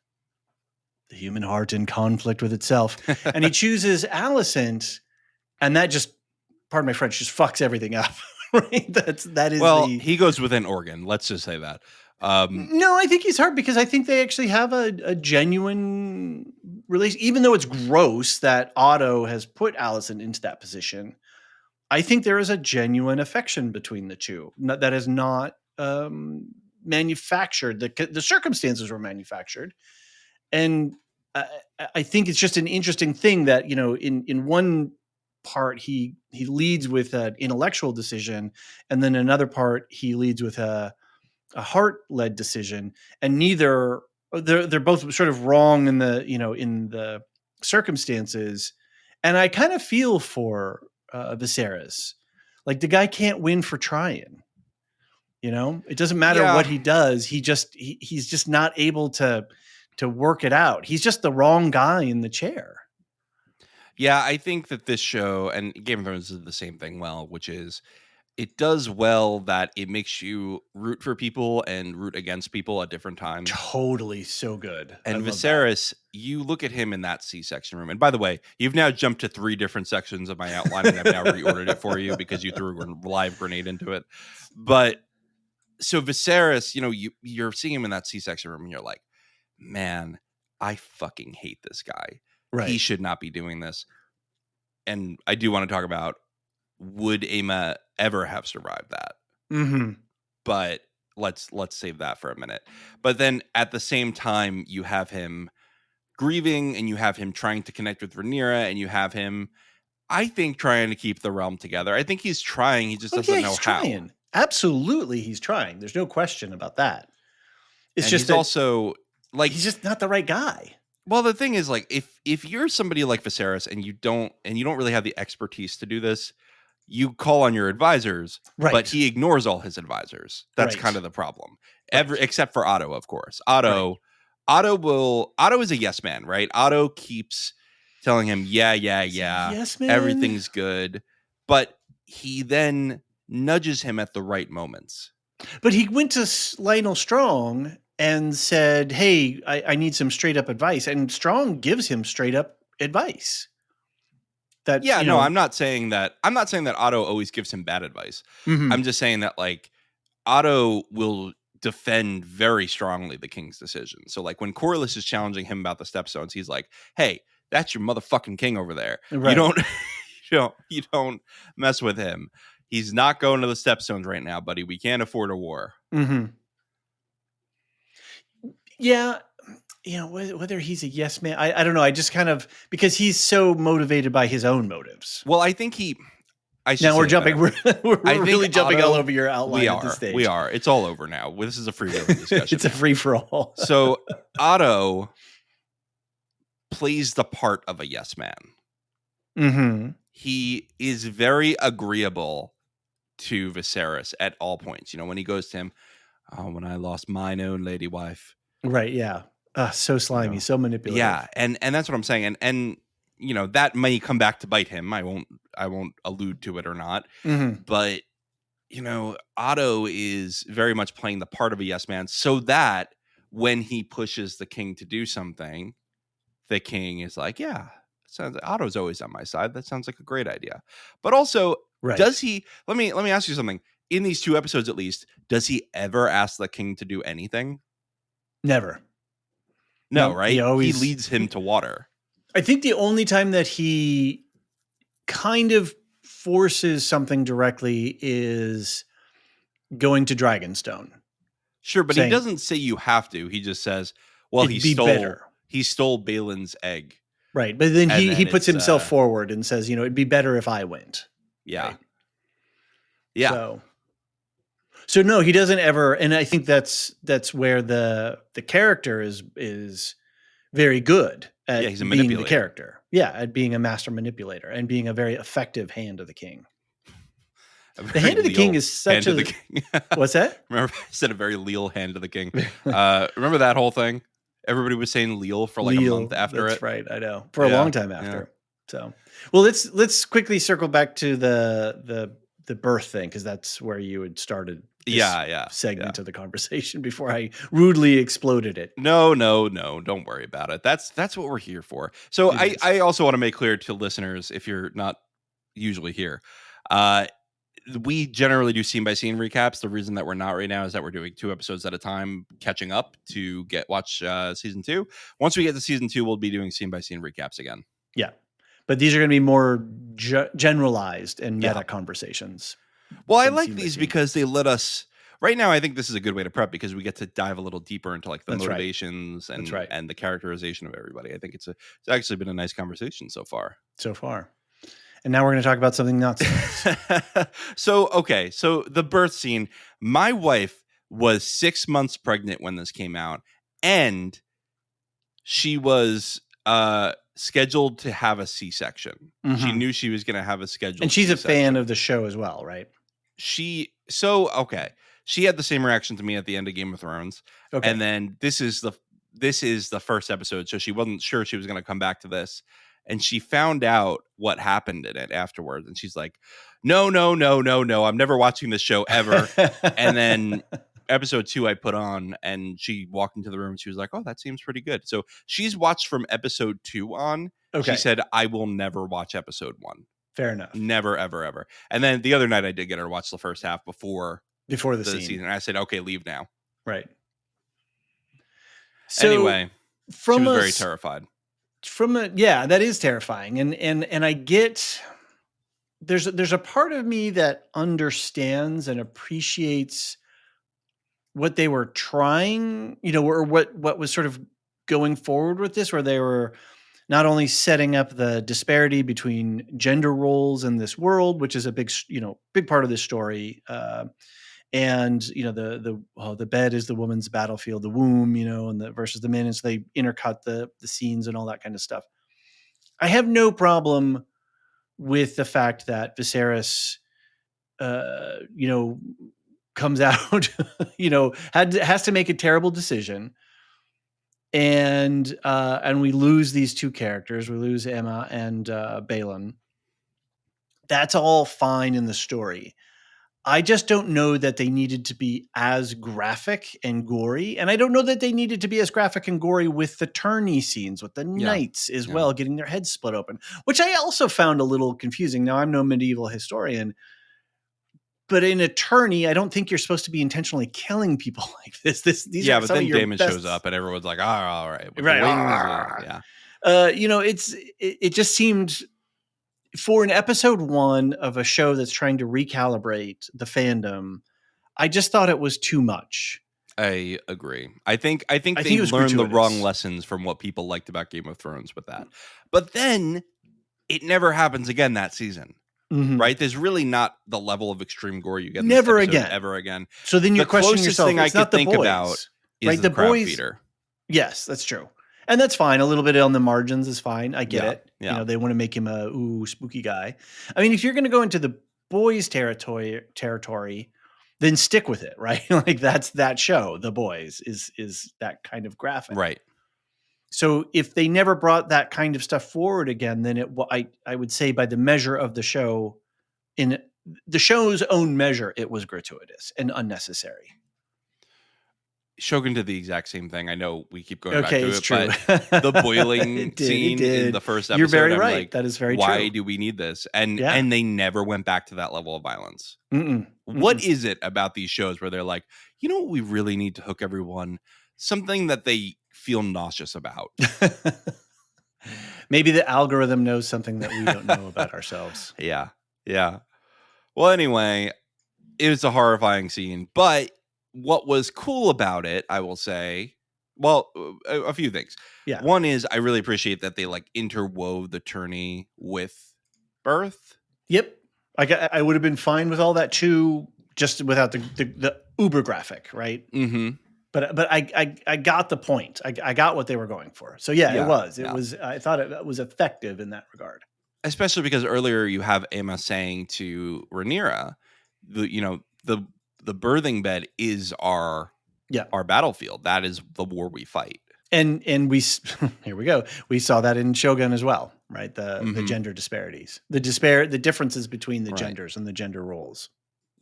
the human heart in conflict with itself. And he chooses Alicent, and that just, pardon my French, just fucks everything up. Right? He goes with an organ. Let's just say that. No, I think he's hard because I think they actually have a genuine relation, even though it's gross that Otto has put Alicent into that position. I think there is a genuine affection between the two that is not manufactured. The circumstances were manufactured, and I think it's just an interesting thing that in one part he leads with an intellectual decision, and then another part he leads with a heart-led decision, and neither they're both sort of wrong in the circumstances. And I kind of feel for Viserys, like the guy can't win for trying. It doesn't matter what he does. He's just not able to work it out. He's just the wrong guy in the chair. Yeah, I think that this show and Game of Thrones is the same thing, which is it does well that it makes you root for people and root against people at different times. Totally. So good. And Viserys, you look at him in that C-section room. And by the way, you've now jumped to 3 different sections of my outline, and I've now reordered it for you because you threw a live grenade into it. But so Viserys, you're seeing him in that C-section room and you're like, man, I fucking hate this guy. Right. He should not be doing this. And I do want to talk about, would Aemma ever have survived that? Mm-hmm. But let's save that for a minute. But then at the same time, you have him grieving, and you have him trying to connect with Rhaenyra, and you have him I think trying to keep the realm together. I think he's trying. He just doesn't know he's how. trying. Absolutely, he's trying. There's no question about that. It's And just he's that also like he's just not the right guy. Well, the thing is, like, if you're somebody like Viserys and you don't really have the expertise to do this, you call on your advisors, but Right. he ignores all his advisors. That's Right. kind of the problem. Right. Except for Otto, of course. Otto is a yes man, right? Otto keeps telling him, yeah, Yes, man. everything's good, but he then nudges him at the right moments. But he went to Lionel Strong and said, hey, I need some straight up advice. And Strong gives him straight up advice. That, I'm not saying that Otto always gives him bad advice. Mm-hmm. I'm just saying that, like, Otto will defend very strongly the king's decision. So, like, when Corlys is challenging him about the stepstones, he's like, hey, that's your motherfucking king over there. Right. You don't mess with him. He's not going to the stepstones right now, buddy. We can't afford a war. Mm-hmm. Yeah. Whether he's a yes man, I don't know. I just kind of, because he's so motivated by his own motives. Well, I think now we're jumping. We're really jumping all over your outline at this stage. We are. It's all over now. This is a free discussion. It's a free for all. So Otto plays the part of a yes man. Mm-hmm. He is very agreeable to Viserys at all points. When he goes to him, when I lost mine own lady wife. Right. Yeah. So slimy, so manipulative. Yeah, and that's what I'm saying. And that may come back to bite him. I won't allude to it or not. Mm-hmm. But Otto is very much playing the part of a yes man, so that when he pushes the king to do something, the king is like, yeah, Otto's always on my side. That sounds like a great idea. But also, does he? Let me ask you something. In these 2 episodes, at least, does he ever ask the king to do anything? Never. No, right? He leads him to water. I think the only time that he kind of forces something directly is going to Dragonstone. Sure, but he doesn't say you have to. He just says, well, he stole Balin's egg. Right, but then he puts himself forward and says, it'd be better if I went. Yeah. Right? Yeah. So no, he doesn't ever, and I think that's where the character is very good at he's a being manipulator. the character. Yeah, at being a master manipulator and being a very effective hand of the king. The hand of the king is such a... What's that? Remember, I said a very leal hand of the king. Remember that whole thing? Everybody was saying leal for like a month after that's it. Right, I know. For a long time after. Yeah. So, well, let's quickly circle back to the birth thing, because that's where you had started this segment of the conversation before I rudely exploded it. No, don't worry about it. That's what we're here for. So I also want to make clear to listeners, if you're not usually here, we generally do scene by scene recaps. The reason that we're not right now is that we're doing 2 episodes at a time, catching up to watch season 2. Once we get to season 2, we'll be doing scene by scene recaps again. Yeah, but these are going to be more generalized and meta conversations. Well, I like these because they let us. Right now, I think this is a good way to prep, because we get to dive a little deeper into like the motivations and the characterization of everybody. I think it's actually been a nice conversation so far. And now we're going to talk about something not so. So the birth scene. My wife was 6 months pregnant when this came out, and she was scheduled to have a C-section. Mm-hmm. She knew she was going to have a scheduled, and she's C-section. A fan of the show as well, right? She had the same reaction to me at the end of Game of Thrones. Okay. And then this is the first episode, so she wasn't sure she was going to come back to this. And she found out what happened in it afterwards. And she's like, no, I'm never watching this show ever. And then episode 2 I put on, and she walked into the room and she was like, oh, that seems pretty good. So she's watched from episode 2 on. Okay. She said, I will never watch episode 1. Fair enough. Never, ever, ever. And then the other night I did get her to watch the first half before the season. And I said, okay, leave now. Right. So anyway, she was very terrified. That is terrifying. And I get, there's a part of me that understands and appreciates what they were trying, or what was sort of going forward with this, where they were not only setting up the disparity between gender roles in this world, which is a big part of this story. And the bed is the woman's battlefield, the womb, and versus the men, and so they intercut the scenes and all that kind of stuff. I have no problem with the fact that Viserys, comes out, has to make a terrible decision, and we lose these two characters. We lose Emma and Balon. That's all fine in the story. I just don't know that they needed to be as graphic and gory. And I don't know that they needed to be as graphic and gory with the tourney scenes, with the knights as well, getting their heads split open, which I also found a little confusing. Now, I'm no medieval historian, but in a tourney, I don't think you're supposed to be intentionally killing people like this. These are but some then of your Daemon best... shows up and everyone's like, all right. Right. It just seemed... For an episode 1 of a show that's trying to recalibrate the fandom, I just thought it was too much. I agree. I think they learned the wrong lessons from what people liked about Game of Thrones with that. But then it never happens again that season. Mm-hmm. Right? There's really not the level of extreme gore you get in never this episode again. Ever again. So then you're questioning yourself. Thing it's I not could the think boys, about is right? the crab feeder. Yes, that's true. And that's fine. A little bit on the margins is fine. I get it. Yeah. They want to make him a spooky guy. I mean, if you're going to go into the boys' territory, then stick with it, right? Like that's that show. The Boys is that kind of graphic, right? So if they never brought that kind of stuff forward again, then I would say by the measure of the show, in the show's own measure, it was gratuitous and unnecessary. Shogun did the exact same thing. I know we keep going back to it's it, true. But the boiling scene in the first episode, you're very I'm right. Like, that is very true. Why do we need this? And they never went back to that level of violence. What is it about these shows where they're like, you know what we really need to hook everyone? Something that they feel nauseous about. Maybe the algorithm knows something that we don't know about ourselves. Yeah. Well, anyway, it was a horrifying scene, but what was cool about it, I will say, well, a few things. Yeah. One is I really appreciate that they like interwove the tourney with birth. Yep. I would have been fine with all that too, just without the uber graphic, right? Mm-hmm. But I got the point. I got what they were going for. So it was. It was. I thought it was effective in that regard. Especially because earlier you have Emma saying to Rhaenyra, the birthing bed is our battlefield. That is the war we fight. And we here we go. We saw that in Shogun as well, right? The gender disparities, the differences between the genders and the gender roles.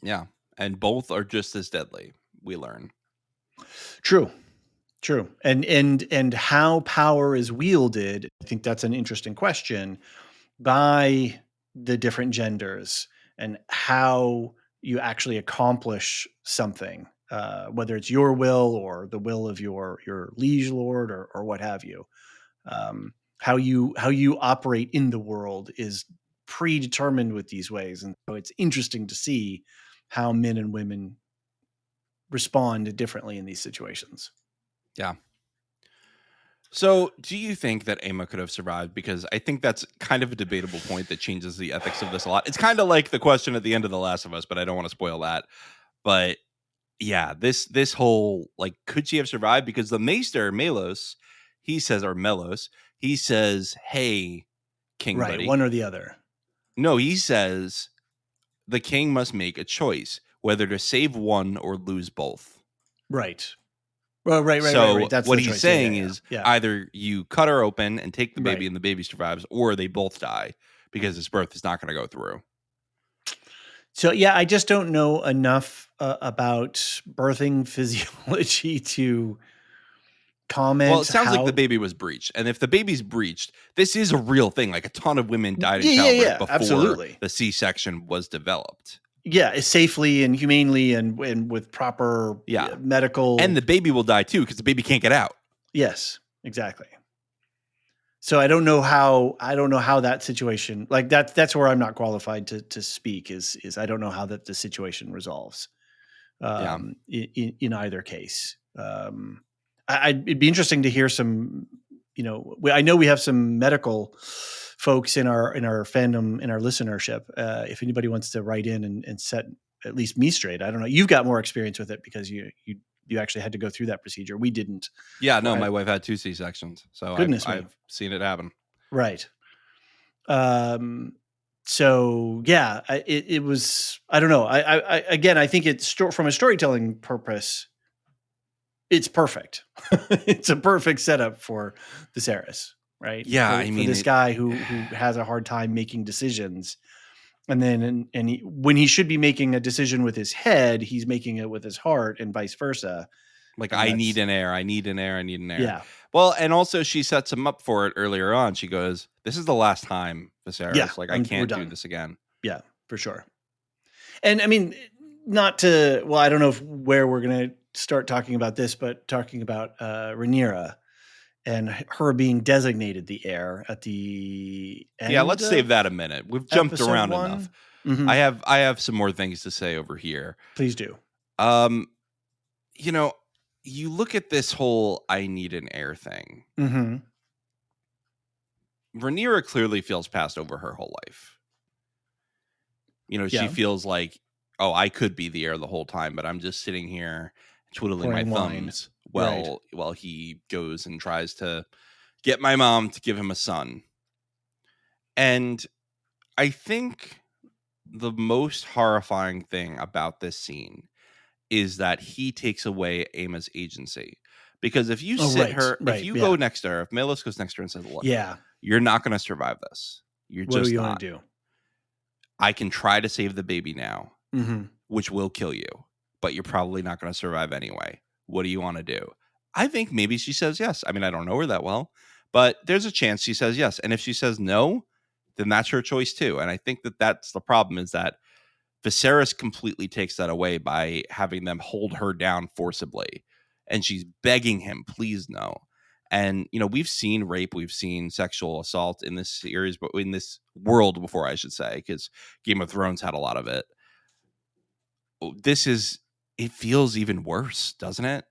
Yeah, and both are just as deadly. We learn. True. And how power is wielded, I think that's an interesting question, by the different genders and how you actually accomplish something, whether it's your will or the will of your liege lord or what have you. How you operate in the world is predetermined with these ways. And so it's interesting to see how men and women respond differently in these situations. Yeah. So do you think that Aemma could have survived? Because I think that's kind of a debatable point that changes the ethics of this a lot. It's kind of like the question at the end of The Last of Us, but I don't want to spoil that. But yeah, this whole, like, could she have survived? Because the Maester, Melos, he says, hey, King right, buddy. One or the other. No, he says the king must make a choice, whether to save one or lose both. Right. Well, right. So That's what he's saying is either you cut her open and take the baby and the baby survives, or they both die because his birth is not going to go through. So, I just don't know enough about birthing physiology to comment. Well, it sounds like the baby was breached. And if the baby's breached, this is a real thing. Like a ton of women died in childbirth before absolutely. The C-section was developed. Yeah, safely and humanely and with proper medical. And the baby will die too because the baby can't get out. Yes, exactly. So I don't know how that situation, like that's where I'm not qualified to speak is I don't know how the situation resolves in either case. It'd be interesting to hear some I know we have some medical folks in our fandom, in our listenership. If anybody wants to write in and set at least me straight, I don't know. You've got more experience with it because you actually had to go through that procedure. We didn't. Yeah, no, my wife had 2 C-sections, so I've seen it happen. Right. So yeah, it was, I don't know. I think it's from a storytelling purpose, it's perfect. It's a perfect setup for Viserys, right? Yeah, for this guy who has a hard time making decisions, and then when he should be making a decision with his head, he's making it with his heart, and vice versa. Like, I need an heir. Yeah. Well, and also she sets him up for it earlier on. She goes, "This is the last time, Viserys. Yeah, I can't do this again." Yeah, for sure. And I mean, I don't know where we're going to start talking about this, but talking about Rhaenyra and her being designated the heir at the end. Yeah, let's save that a minute. We've jumped around enough. Mm-hmm. I have some more things to say over here. Please do. You look at this whole "I need an heir" thing. Mm-hmm. Rhaenyra clearly feels passed over her whole life. She feels like, oh, I could be the heir the whole time, but I'm just sitting here twiddling my thumbs while he goes and tries to get my mom to give him a son. And I think the most horrifying thing about this scene is that he takes away Aemma's agency. Because if you if you go next to her, if Melis goes next to her and says, "Look, you're not going to survive this. You're just not. What do you want to do? I can try to save the baby now, which will kill you, but you're probably not going to survive anyway. What do you want to do?" I think maybe she says yes. I mean, I don't know her that well, but there's a chance she says yes. And if she says no, then that's her choice too. And I think that's the problem, is that Viserys completely takes that away by having them hold her down forcibly. And she's begging him, please no. And, we've seen rape, we've seen sexual assault in this series, but in this world before, I should say, because Game of Thrones had a lot of it. It feels even worse, doesn't it?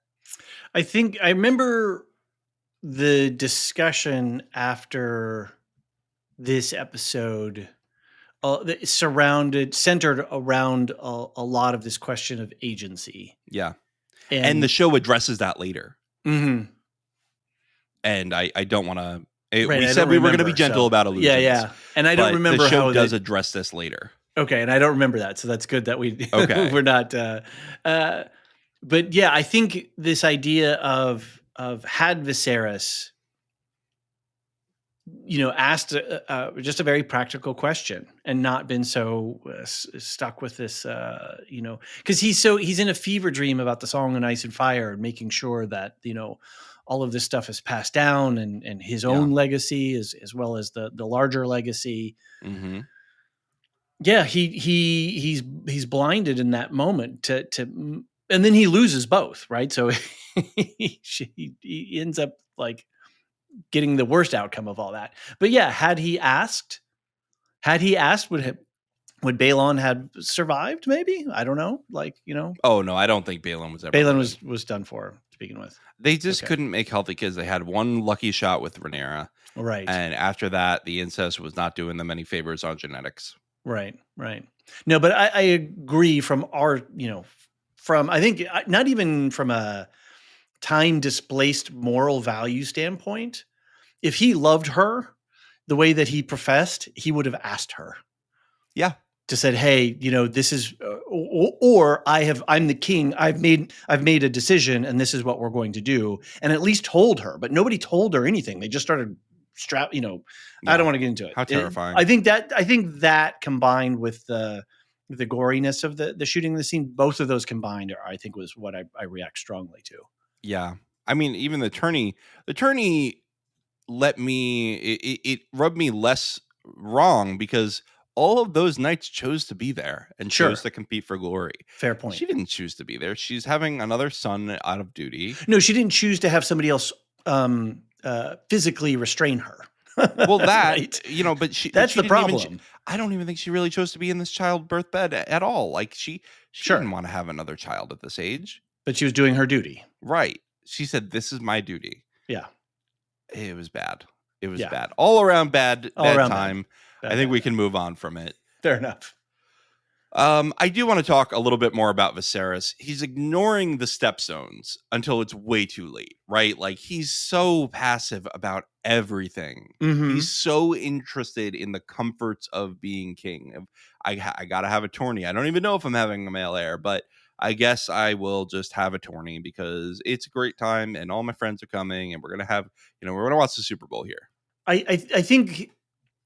I remember the discussion after this episode centered around a lot of this question of agency. Yeah. And the show addresses that later. Mm-hmm. And I don't want to. We said we were going to be gentle about allusions. Yeah. And I don't remember the show how does address this later. Okay, and I don't remember that, so that's good that we're not. But yeah, I think this idea of had Viserys, asked just a very practical question and not been so stuck with this, because he's in a fever dream about the Song of Ice and Fire and making sure that all of this stuff is passed down and his own legacy as well as the larger legacy. Mm-hmm. Yeah, he's blinded in that moment to and then he loses both, right? So he ends up like getting the worst outcome of all that. But yeah, had he asked, would Balon have survived? Maybe, I don't know. Oh no, I don't think Balon was ever. Balon was done for to begin with. They just couldn't make healthy kids. They had one lucky shot with Rhaenyra, right? And after that, the incest was not doing them any favors on genetics. Right. No, but I agree from our, I think not even from a time displaced moral value standpoint. If he loved her the way that he professed, he would have asked her. Yeah. To said, hey, this is, or I'm the king. I've made a decision, and this is what we're going to do, and at least told her. But nobody told her anything. They just started I don't want to get into it. How terrifying! I think that combined with the goriness of the shooting of the scene, both of those combined, I think was what I react strongly to. Yeah, I mean, even the attorney let me. It rubbed me less wrong because all of those knights chose to be there and chose to compete for glory. Fair point. She didn't choose to be there. She's having another son out of duty. No, she didn't choose to have somebody else physically restrain her. Well, that, right. but that's the problem. I don't even think she really chose to be in this childbirth bed at all. Like she didn't want to have another child at this age. But she was doing her duty. Right. She said, "This is my duty." Yeah. It was bad. It was Yeah. bad. All around bad time. Bad. I think we can move on from it. Fair enough. I do want to talk a little bit more about Viserys. He's ignoring the stepstones until it's way too late, right? Like, he's so passive about everything. Mhm. He's so interested in the comforts of being king. I gotta have a tourney. I don't even know if I'm having a male heir, but I guess I will just have a tourney because it's a great time and all my friends are coming and we're gonna watch the Super Bowl here. I think.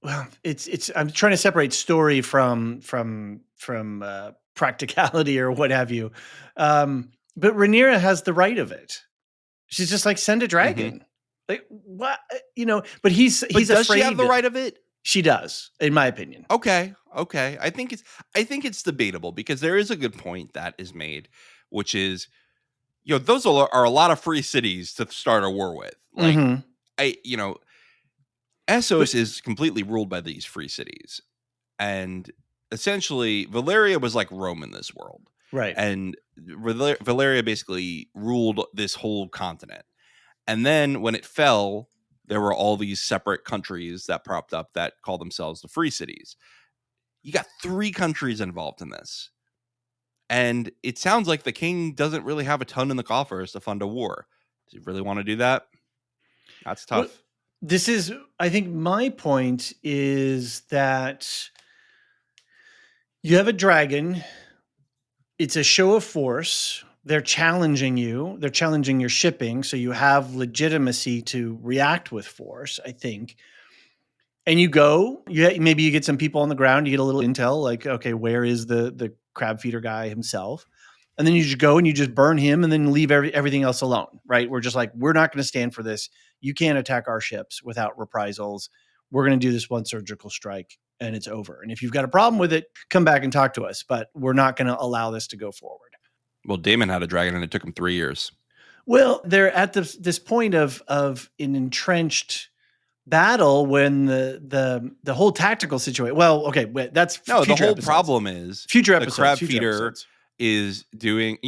Well, it's. I'm trying to separate story from practicality or what have you, but Rhaenyra has the right of it. She's just like, send a dragon. Like, what, But he's does afraid. She have the right of it? She does, in my opinion. Okay. I think it's debatable because there is a good point that is made, which is, those are a lot of free cities to start a war with. Like, Essos is completely ruled by these free cities. And essentially, Valyria was like Rome in this world. Right. And Valyria basically ruled this whole continent. And then when it fell, there were all these separate countries that propped up that call themselves the free cities. You got 3 countries involved in this. And it sounds like the king doesn't really have a ton in the coffers to fund a war. Does he really want to do that? That's tough. Well, this is, I think my point is that you have a dragon. It's a show of force. They're challenging you. They're challenging your shipping. So you have legitimacy to react with force, I think. And you go, maybe you get some people on the ground. You get a little intel like, okay, where is the crab feeder guy himself? And then you just go and you just burn him and then leave everything else alone, right? We're just like, we're not going to stand for this. You can't attack our ships without reprisals. We're going to do this one surgical strike and it's over. And if you've got a problem with it, come back and talk to us. But we're not going to allow this to go forward. Well, Daemon had a dragon and it took him 3 years. Well, they're at this point of an entrenched battle when the whole tactical situation. Well, okay, that's no. The whole episodes. Problem is future episodes. The crab feeder is doing.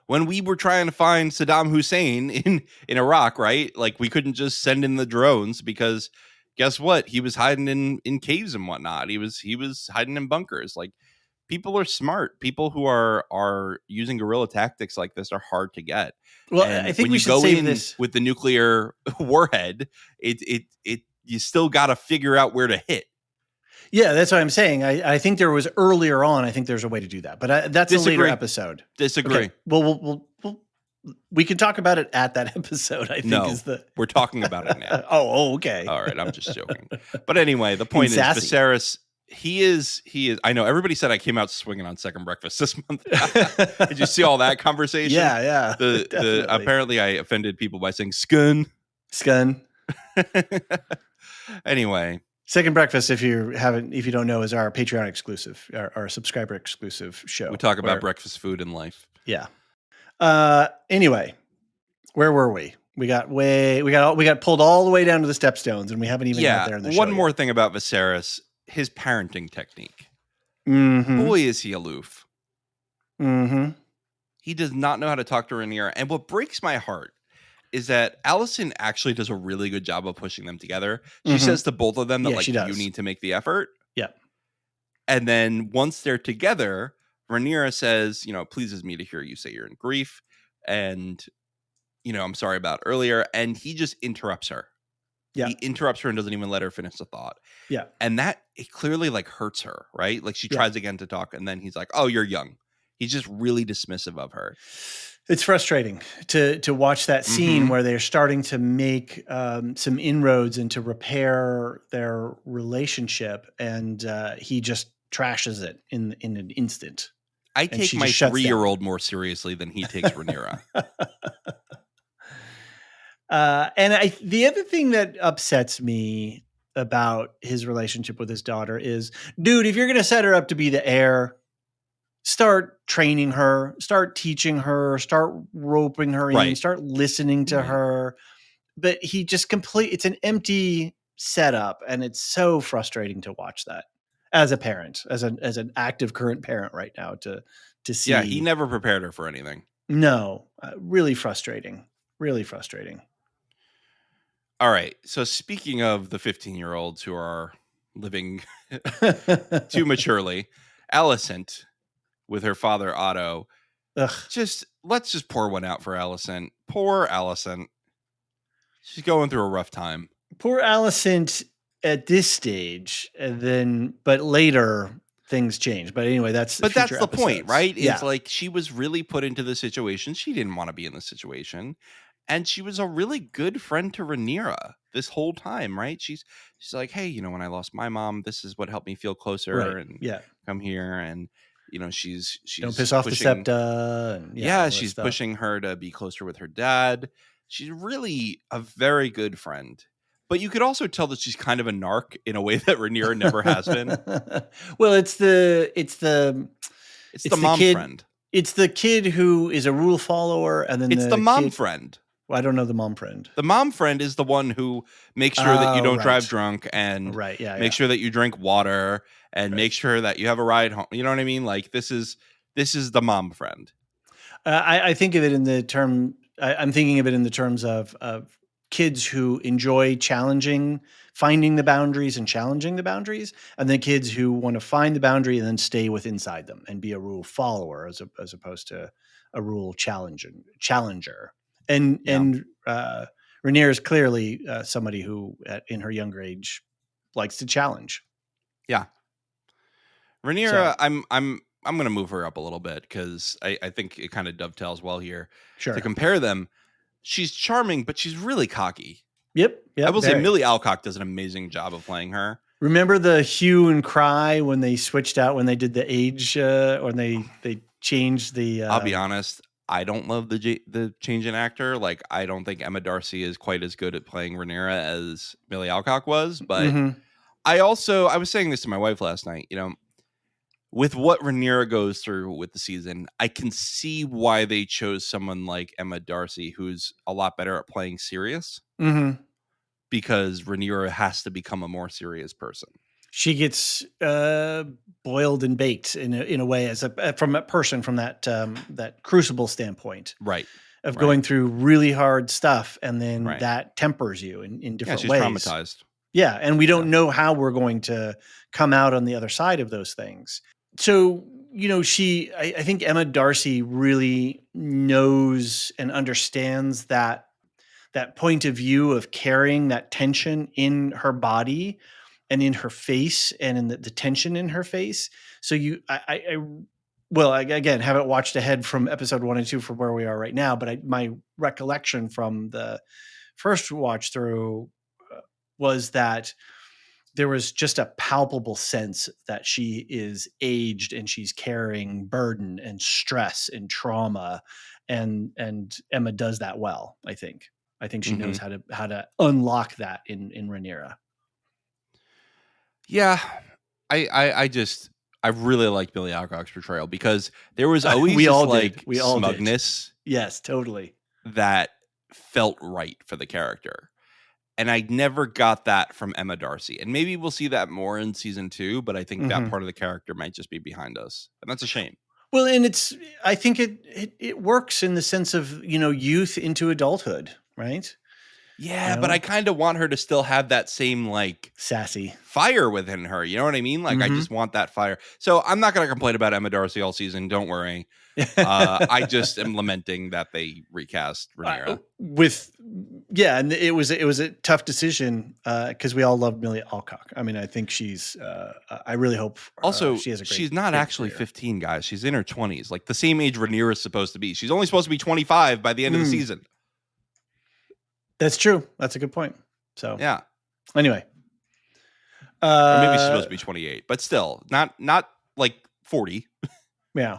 When we were trying to find Saddam Hussein in Iraq, right? Like, we couldn't just send in the drones because guess what? He was hiding in caves and whatnot. He was hiding in bunkers. Like, people are smart. People who are using guerrilla tactics like this are hard to get. Well, and I think when we you should go save in this with the nuclear warhead. You still got to figure out where to hit. Yeah, that's what I'm saying. I think there was earlier on. I think there's a way to do that, but that's Disagree. a later episode. Disagree. Okay. Well, we can talk about it at that episode. I think we're talking about it now. Oh, okay. All right, I'm just joking. But anyway, the point is, Viserys. He is. I know everybody said I came out swinging on Second Breakfast this month. Did you see all that conversation? Yeah. Apparently I offended people by saying skun. Anyway, Second Breakfast, if you don't know, is our Patreon exclusive, our subscriber exclusive show. We talk about breakfast food and life. Yeah. Anyway, where were we? We got pulled all the way down to the stepstones, and we haven't even got there in the show. One more thing about Viserys, his parenting technique. Mm-hmm. Boy, is he aloof. Mm-hmm. He does not know how to talk to Rhaenyra, and what breaks my heart is that Alicent actually does a really good job of pushing them together. She says to both of them that you need to make the effort. Yeah. And then once they're together, Rhaenyra says, pleases me to hear you say you're in grief. And, I'm sorry about earlier. And he just interrupts her. Yeah. He interrupts her and doesn't even let her finish the thought. Yeah. And it clearly hurts her, right? Like, she tries again to talk and then he's like, oh, you're young. He's just really dismissive of her. It's frustrating to watch that scene where they're starting to make some inroads and to repair their relationship, and he just trashes it in an instant. I take my 3-year-old more seriously than he takes Rhaenyra. And the other thing that upsets me about his relationship with his daughter is, dude, if you're going to set her up to be the heir, start training her, start teaching her, start roping her in, start listening to her. But he just it's an empty setup. And it's so frustrating to watch that as a parent, as an active current parent right now to see. Yeah, he never prepared her for anything. No, really frustrating. Really frustrating. All right. So speaking of the 15-year-olds who are living too maturely, Alicent with her father Otto. Ugh. Let's just pour one out for Alicent. Poor Alicent. She's going through a rough time. Poor Alicent at this stage, and then but later things change. But anyway, that's the episodes. Point, right? Yeah. It's like she was really put into the situation. She didn't want to be in the situation. And she was a really good friend to Rhaenyra this whole time, right? She's like, hey, when I lost my mom, this is what helped me feel closer and come here. And she's don't piss off the Septa. And, she's pushing her to be closer with her dad. She's really a very good friend. But you could also tell that she's kind of a narc in a way that Rhaenyra never has been. Well, it's the mom kid, friend. It's the kid who is a rule follower, and then it's the mom friend. Well, I don't know the mom friend. The mom friend is the one who makes sure that you don't drive drunk and make sure that you drink water and make sure that you have a ride home. You know what I mean? Like this is the mom friend. I think of it in the term. I'm thinking of it in the terms of kids who enjoy finding the boundaries and challenging the boundaries, and then kids who want to find the boundary and then stay inside them and be a rule follower as opposed to a rule challenger. And Rhaenyra is clearly somebody who, in her younger age, likes to challenge. Yeah, Rhaenyra, I'm going to move her up a little bit because I think it kind of dovetails well here. Sure. To compare them, she's charming, but she's really cocky. Yep. I will say Millie Alcock does an amazing job of playing her. Remember the hue and cry when they switched out when they did the age or they changed the. I'll be honest. I don't love the change in actor. Like, I don't think Emma Darcy is quite as good at playing Rhaenyra as Millie Alcock was. But I was saying this to my wife last night, with what Rhaenyra goes through with the season, I can see why they chose someone like Emma Darcy, who's a lot better at playing serious. Because Rhaenyra has to become a more serious person. She gets boiled and baked in a way from a person from that crucible standpoint, right? Of going through really hard stuff, and then that tempers you in different ways. She's traumatized. Yeah, and we don't know how we're going to come out on the other side of those things. So I think Emma Darcy really knows and understands that point of view of carrying that tension in her body and in her face and in the tension in her face. So I again, haven't watched ahead from episode 1 and 2 from where we are right now, but my recollection from the first watch through was that there was just a palpable sense that she is aged and she's carrying burden and stress and trauma, and Emma does that well. I think she knows how to unlock that in Rhaenyra. Yeah, I really like Millie Alcock's portrayal because there was always smugness. Yes, totally. That felt right for the character. And I never got that from Emma Darcy. And maybe we'll see that more in season 2, but I think that part of the character might just be behind us. And that's a shame. Well, and I think it works in the sense of, youth into adulthood, right? Yeah, but I kind of want her to still have that same sassy fire within her. You know what I mean? I just want that fire. So I'm not going to complain about Emma Darcy all season. Don't worry. I just am lamenting that they recast Rhaenyra. And it was a tough decision because we all love Millie Alcock. I mean, I think she's. I really hope. Also, she has a great. She's not actually career. 15, guys. She's in her 20s, like the same age Rhaenyra is supposed to be. She's only supposed to be 25 by the end of the season. That's true. That's a good point. So yeah. Anyway, or maybe she's supposed to be 28, but still not like 40. Yeah.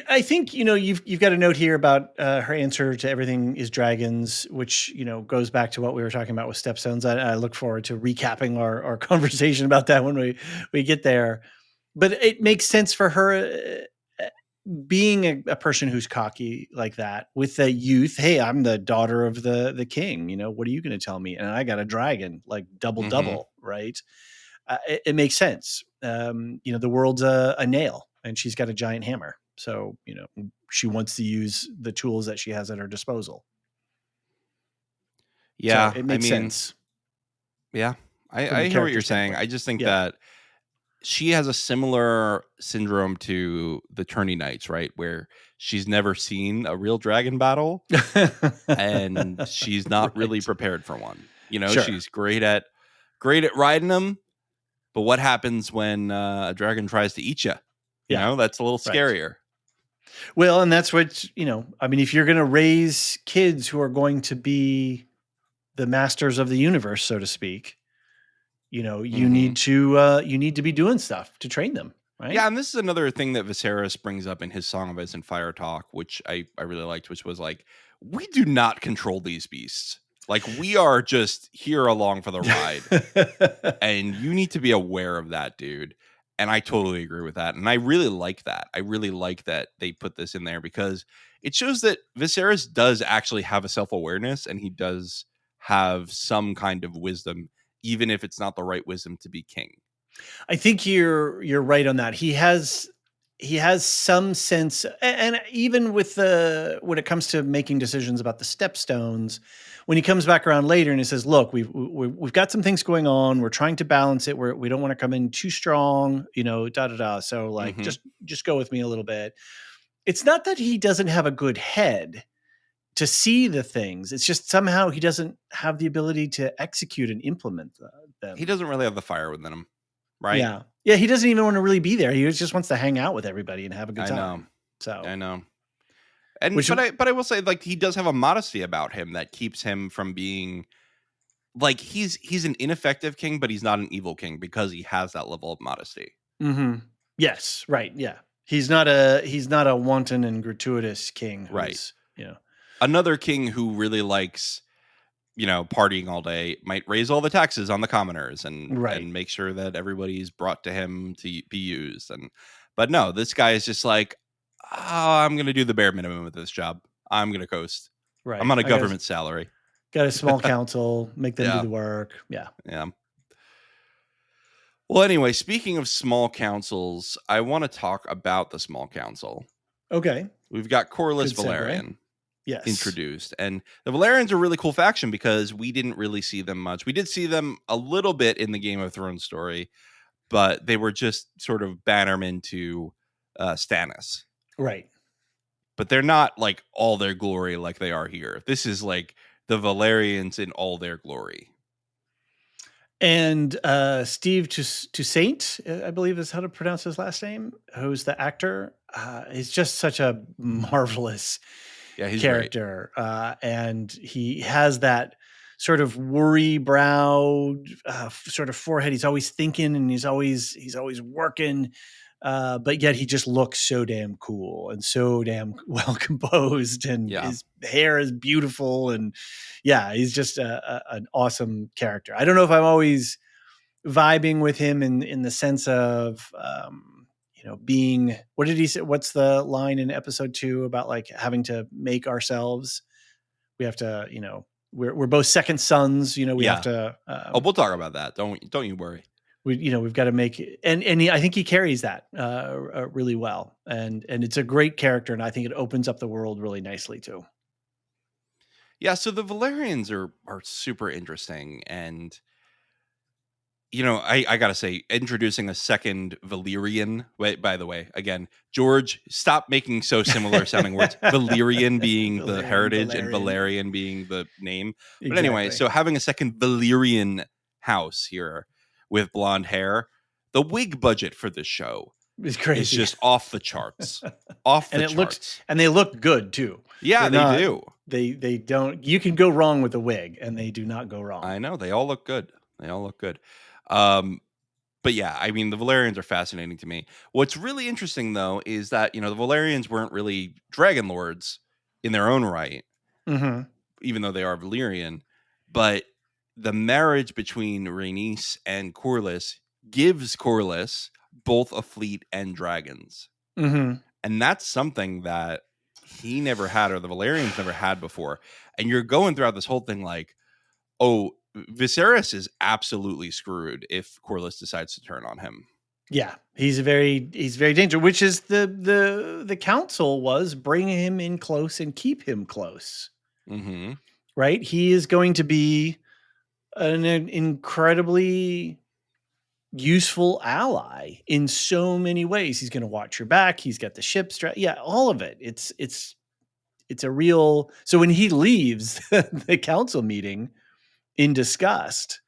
I think you've got a note here about her answer to everything is dragons, which goes back to what we were talking about with stepstones. I look forward to recapping our conversation about that when we get there. But it makes sense for her being a person who's cocky like that with the youth. Hey, I'm the daughter of the king. What are you going to tell me? And I got a dragon, like double, right? It makes sense. The world's a nail, and she's got a giant hammer. So, she wants to use the tools that she has at her disposal. Yeah, So it makes sense. Yeah, I hear what you're saying. I just think that she has a similar syndrome to the Tourney Knights, right? Where she's never seen a real dragon battle and she's not really prepared for one. You know, she's great at riding them, but what happens when a dragon tries to eat you? You know, that's a little scarier. Well, and that's what, I mean, if you're going to raise kids who are going to be the masters of the universe, so to speak, you need to be doing stuff to train them. Right? Yeah, and this is another thing that Viserys brings up in his Song of Ice and Fire talk, which I really liked, which was like, we do not control these beasts. Like, we are just here along for the ride. And you need to be aware of that, dude. And I totally agree with that. And I really like that. I really like that they put this in there because it shows that Viserys does actually have a self-awareness and he does have some kind of wisdom, even if it's not the right wisdom to be king. I think you're right on that. He has some sense, and even with when it comes to making decisions about the stepstones, when he comes back around later and he says, "Look, we've got some things going on. We're trying to balance it. We don't want to come in too strong, So like, just go with me a little bit." It's not that he doesn't have a good head to see the things. It's just somehow he doesn't have the ability to execute and implement them. He doesn't really have the fire within him. Right. Yeah. He doesn't even want to really be there. He just wants to hang out with everybody and have a good time. I know. And but I will say, like, he does have a modesty about him that keeps him from being like he's an ineffective king, but he's not an evil king because he has that level of modesty. Mm-hmm. Yes. Right. Yeah. He's not a wanton and gratuitous king. Right. Another king who really likes, partying all day might raise all the taxes on the commoners and make sure that everybody's brought to him to be used. But no, this guy is just like, I'm going to do the bare minimum with this job. I'm going to coast. Right. I'm on a government salary. Got a small council, make them do the work. Yeah. Yeah. Well, anyway, speaking of small councils, I want to talk about the small council. Okay. We've got Corlys Velaryon. Introduced, and the Velaryons are a really cool faction because we didn't really see them much. We did see them a little bit in the Game of Thrones story, but they were just sort of bannermen to Stannis, right? But they're not like all their glory like they are here. This is like the Velaryons in all their glory. And Steve Toussaint, I believe is how to pronounce his last name, who's the actor, is just such a marvelous character. And he has that sort of worry-browed sort of forehead. He's always thinking and he's always working. But yet he just looks so damn cool and so damn well composed, and his hair is beautiful, and he's just an awesome character. I don't know if I'm always vibing with him in the sense of being, what did he say? What's the line in episode 2 about like having to make ourselves? We have to, we're both second sons. We have to. We'll talk about that. Don't you worry. We've got to make it, and I think he carries that really well, and it's a great character, and I think it opens up the world really nicely too. Yeah, so the Velaryons are super interesting, and I gotta say, introducing a second Valyrian. Wait, by the way, again, George, stop making so similar sounding words. Valyrian being the heritage, and Valerian being the name. But anyway, so having a second Valyrian house here with blonde hair, the wig budget for this show is crazy. It's just off the charts. And they look good too. Yeah, they do. They don't. You can go wrong with a wig, and they do not go wrong. I know, they all look good. But yeah, I mean, the Velaryons are fascinating to me. What's really interesting though is that the Velaryons weren't really dragon lords in their own right, even though they are Valyrian, but the marriage between Rhaenys and Corlys gives Corlys both a fleet and dragons. And that's something that he never had, or the Velaryons never had before. And you're going throughout this whole thing like, oh, Viserys is absolutely screwed if Corlys decides to turn on him. Yeah, he's very dangerous, which is the council was bring him in close and keep him close. right? He is going to be an incredibly useful ally in so many ways. He's going to watch your back. He's got the ship yeah, all of it. It's a real. So when he leaves the council meeting in disgust,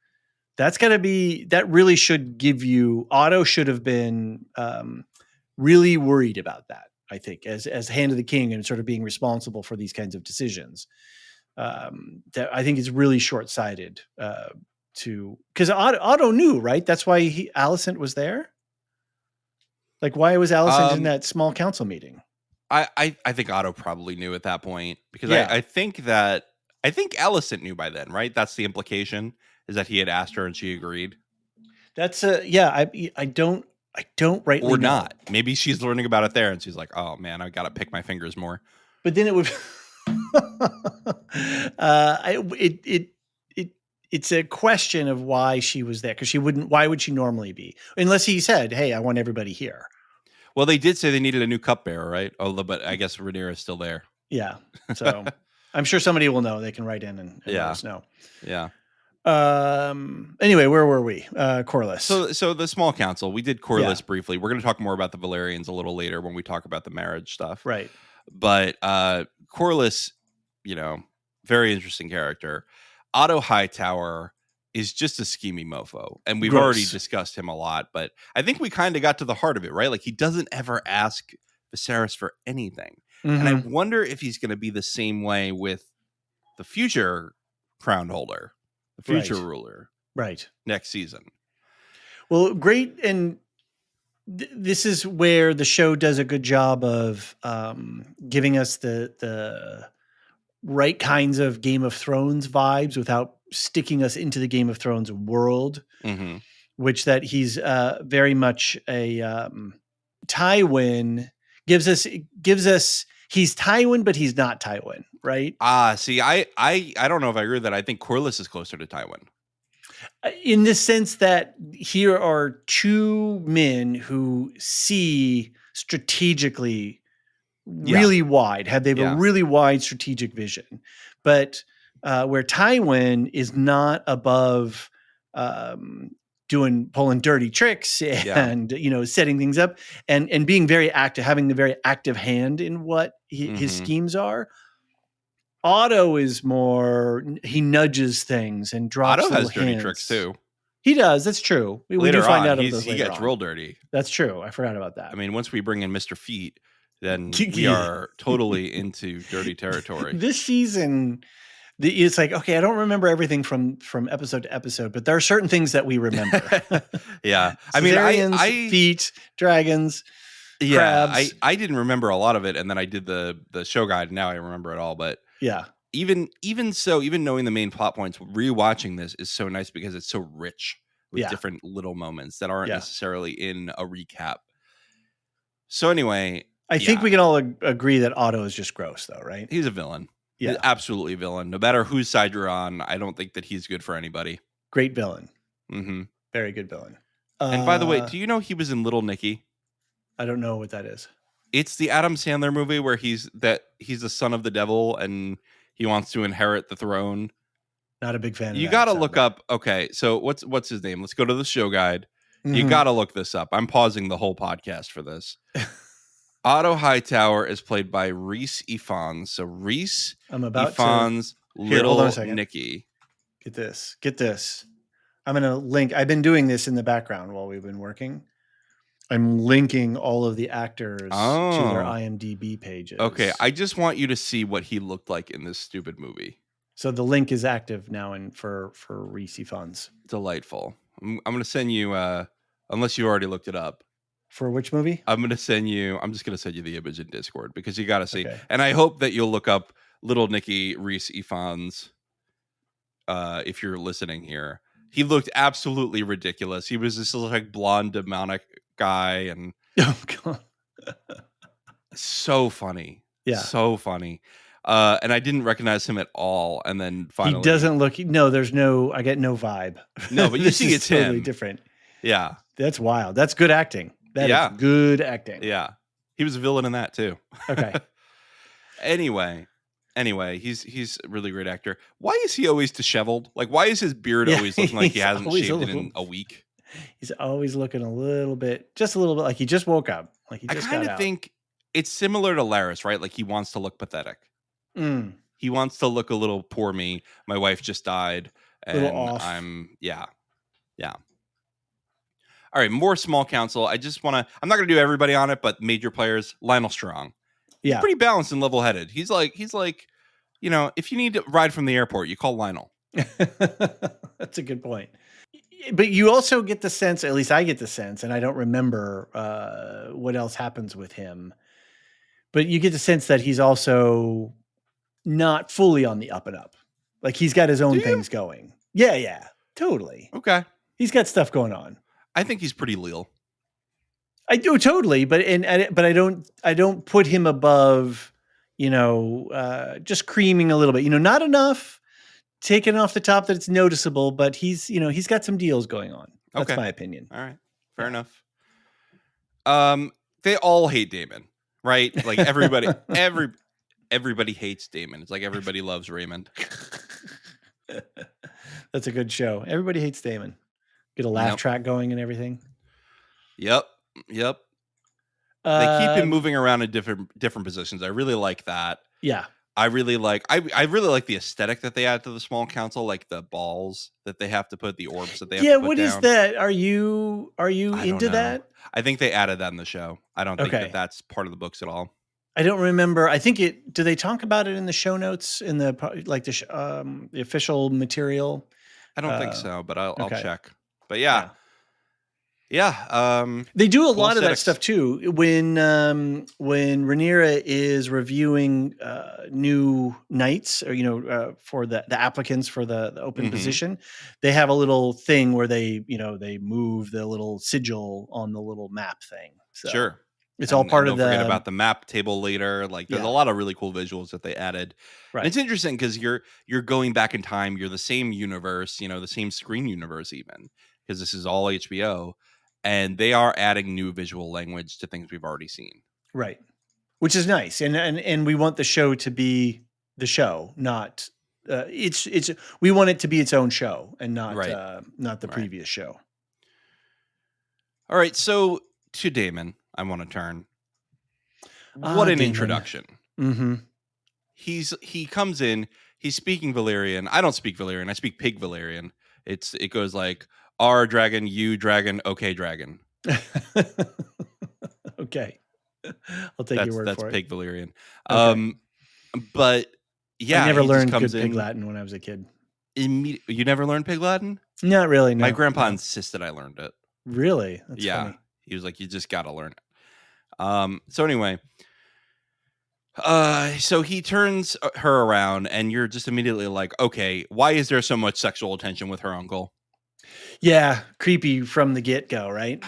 that really should give you. Otto should have been really worried about that. I think as hand of the king and sort of being responsible for these kinds of decisions. That I think is really short-sighted. Because Otto knew, right? That's why Alicent was there. Like, why was Alicent in that small council meeting? I think Otto probably knew at that point because I think Alicent knew by then, right? That's the implication, is that he had asked her and she agreed. That's I don't rightly or know. not. Maybe she's learning about it there and she's like, oh man, I gotta pick my fingers more. But then it would. It's a question of why she was there, because she wouldn't. Why would she normally be, unless he said, "Hey, I want everybody here." Well, they did say they needed a new cupbearer, right? Oh, but I guess Rhaenyra's still there. Yeah, so I'm sure somebody will know. They can write in and let us know. Yeah. Anyway, where were we? Corlys. So the small council. We did Corlys briefly. We're going to talk more about the Valyrians a little later when we talk about the marriage stuff. Right. But Corlys, very interesting character. Otto Hightower is just a schemy mofo, and we've already discussed him a lot. But I think we kind of got to the heart of it, right? Like, he doesn't ever ask Viserys for anything, and I wonder if he's going to be the same way with the future crown holder, the future ruler, right, next season. Well, great, and this is where the show does a good job of giving us the right kinds of Game of Thrones vibes without sticking us into the Game of Thrones world, which that he's very much a Tywin gives us. He's Tywin, but he's not Tywin, right? See, I don't know if I agree with that. I think Corlys is closer to Tywin. In the sense that here are two men who see strategically really wide, have a really wide strategic vision, but where Tywin is not above pulling dirty tricks and setting things up and being very active, having the very active hand in what his schemes are. Otto is more, he nudges things and drops Otto has dirty hints. Tricks too. He does. That's true. We do find out of those he later gets on. real dirty. That's true. I forgot about that. I mean, once we bring in Mr. Feet, then we are totally into dirty territory. This season, it's like, okay, I don't remember everything from episode to episode, but there are certain things that we remember. Yeah. I mean, I feet, dragons, crabs. I didn't remember a lot of it, and then I did the show guide. Now I remember it all, but yeah. Even so, even knowing the main plot points, rewatching this is so nice because it's so rich with different little moments that aren't necessarily in a recap. So anyway, I think we can all agree that Otto is just gross, though, right? He's a villain. Yeah, he's absolutely a villain. No matter whose side you're on, I don't think that he's good for anybody. Great villain. Very good villain. And by the way, do you know he was in Little Nicky? I don't know what that is. It's the Adam Sandler movie where he's the son of the devil and he wants to inherit the throne. Not a big fan. You got to look up. Okay, so what's his name? Let's go to the show guide. You got to look this up. I'm pausing the whole podcast for this. Otto Hightower is played by Rhys Ifans. So Rhys Ifans, Little Nicky. Get this. I'm going to link. I've been doing this in the background while we've been working. I'm linking all of the actors to their IMDb pages. Okay, I just want you to see what he looked like in this stupid movie. So the link is active now for Rhys Ifans. Delightful. I'm going to send you, unless you already looked it up. For which movie? I'm just going to send you the image in Discord because you got to see. Okay. And I hope that you'll look up Little Nicky Rhys Ifans if you're listening here. He looked absolutely ridiculous. He was this like blonde demonic guy and so funny. Yeah. So funny. And I didn't recognize him at all. And then finally he doesn't look, I get no vibe. No, but you see it's totally him. Different. Yeah. That's wild. That's good acting. That is good acting. Yeah. He was a villain in that too. Okay. Anyway, anyway, he's a really great actor. Why is he always disheveled? Like, why is his beard always looking like he hasn't shaved it in a week? He's always looking just a little bit like he just woke up. Like he just got out. I kind of think it's similar to Larys, right? Like he wants to look pathetic. Mm. He wants to look a little poor me. My wife just died. And I'm All right, more small council. I'm not going to do everybody on it, but major players. Lionel Strong. He's pretty balanced and level-headed. He's like, if you need to ride from the airport, you call Lionel. That's a good point. But you also get the sense, at least I get the sense, and I don't remember what else happens with him, but you get the sense that he's also not fully on the up and up. Like he's got his own things going. Yeah, totally. Okay. He's got stuff going on. I think he's pretty leal. I do totally, but I don't put him above, just creaming a little bit. Not enough, taken off the top that it's noticeable, but he's got some deals going on. That's my opinion. All right, fair enough. They all hate Daemon, right? Like everybody, everybody hates Daemon. It's like everybody loves Raymond. That's a good show. Everybody hates Daemon. Get a laugh track going and everything. Yep. They keep him moving around in different positions. I really like that. Yeah. I really like the aesthetic that they add to the small council, like the balls that they have to put, the orbs that they have to put what down. Is that? Are you into that? I think they added that in the show. I don't think that's part of the books at all. I don't remember. I think do they talk about it in the show notes in the official material? I don't think so, but I'll check. But yeah. They do a lot of that stuff too. When Rhaenyra is reviewing new knights, or for the applicants for the open position, they have a little thing where they move the little sigil on the little map thing. So sure, it's all part of the. Don't forget about the map table later. Like there's a lot of really cool visuals that they added. Right, and it's interesting because you're going back in time. You're the same universe, the same screen universe, even because this is all HBO. And they are adding new visual language to things we've already seen. Right. Which is nice. And we want the show to be the show, not we want it to be its own show and not the previous show. All right. So to Daemon, I want to turn. What an introduction. Mm-hmm. He comes in, he's speaking Valyrian. I don't speak Valyrian. I speak Pig Valyrian. It goes like, R dragon, U dragon, okay dragon. Okay. I'll take your word for it. That's Pig Valyrian. Okay. But yeah, I never learned good Pig Latin when I was a kid. You never learned Pig Latin? Not really, no. My grandpa insisted I learned it. Really? That's funny. He was like, you just got to learn it. So anyway, so he turns her around and you're just immediately like, okay, why is there so much sexual attention with her uncle? Yeah, creepy from the get-go, right?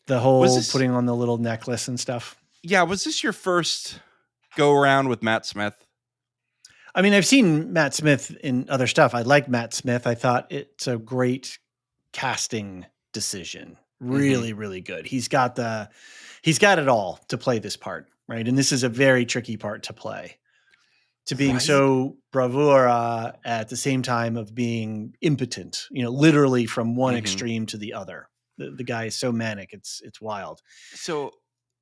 The whole putting on the little necklace and stuff. Yeah, was this your first go-around with Matt Smith? I mean, I've seen Matt Smith in other stuff. I like Matt Smith. I thought it's a great casting decision. Really, really good. He's got it all to play this part, right? And this is a very tricky part to play. To being so bravura at the same time of being impotent, literally from one extreme to the other. The guy is so manic, it's wild. So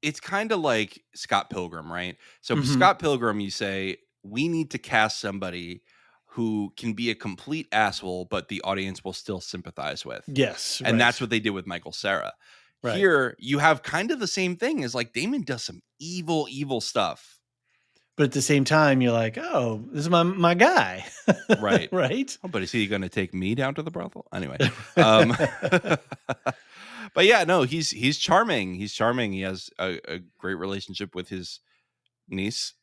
it's kind of like Scott Pilgrim, right? So Scott Pilgrim, you say, we need to cast somebody who can be a complete asshole, but the audience will still sympathize with. Yes. And that's what they did with Michael Cera. Right. Here, you have kind of the same thing as like Daemon does some evil, evil stuff. But at the same time, you're like, oh, this is my guy. Right. Right. Oh, but is he going to take me down to the brothel? Anyway. But yeah, no, he's charming. He's charming. He has a great relationship with his niece.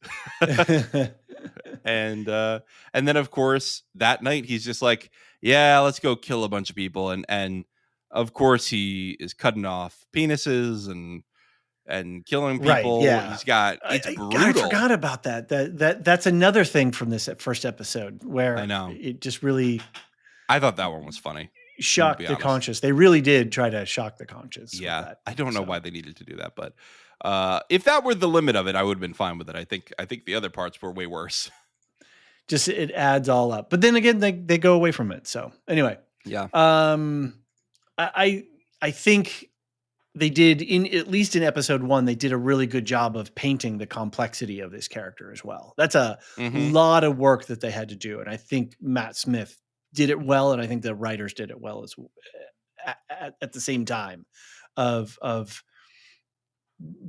And then, of course, that night, he's just like, yeah, let's go kill a bunch of people. And of course, he is cutting off penises and killing people. Right, yeah. He's got it's brutal. I forgot about that. That's another thing from this first episode where I know it just really. I thought that one was funny. Shocked the conscience. They really did try to shock the conscience. Yeah, I don't know why they needed to do that, but if that were the limit of it, I would have been fine with it. I think the other parts were way worse. Just it adds all up. But then again, they go away from it. So anyway, Yeah. I think they did at least in episode 1, they did a really good job of painting the complexity of this character as well. That's a lot of work that they had to do. And I think Matt Smith did it well. And I think the writers did it well as at the same time of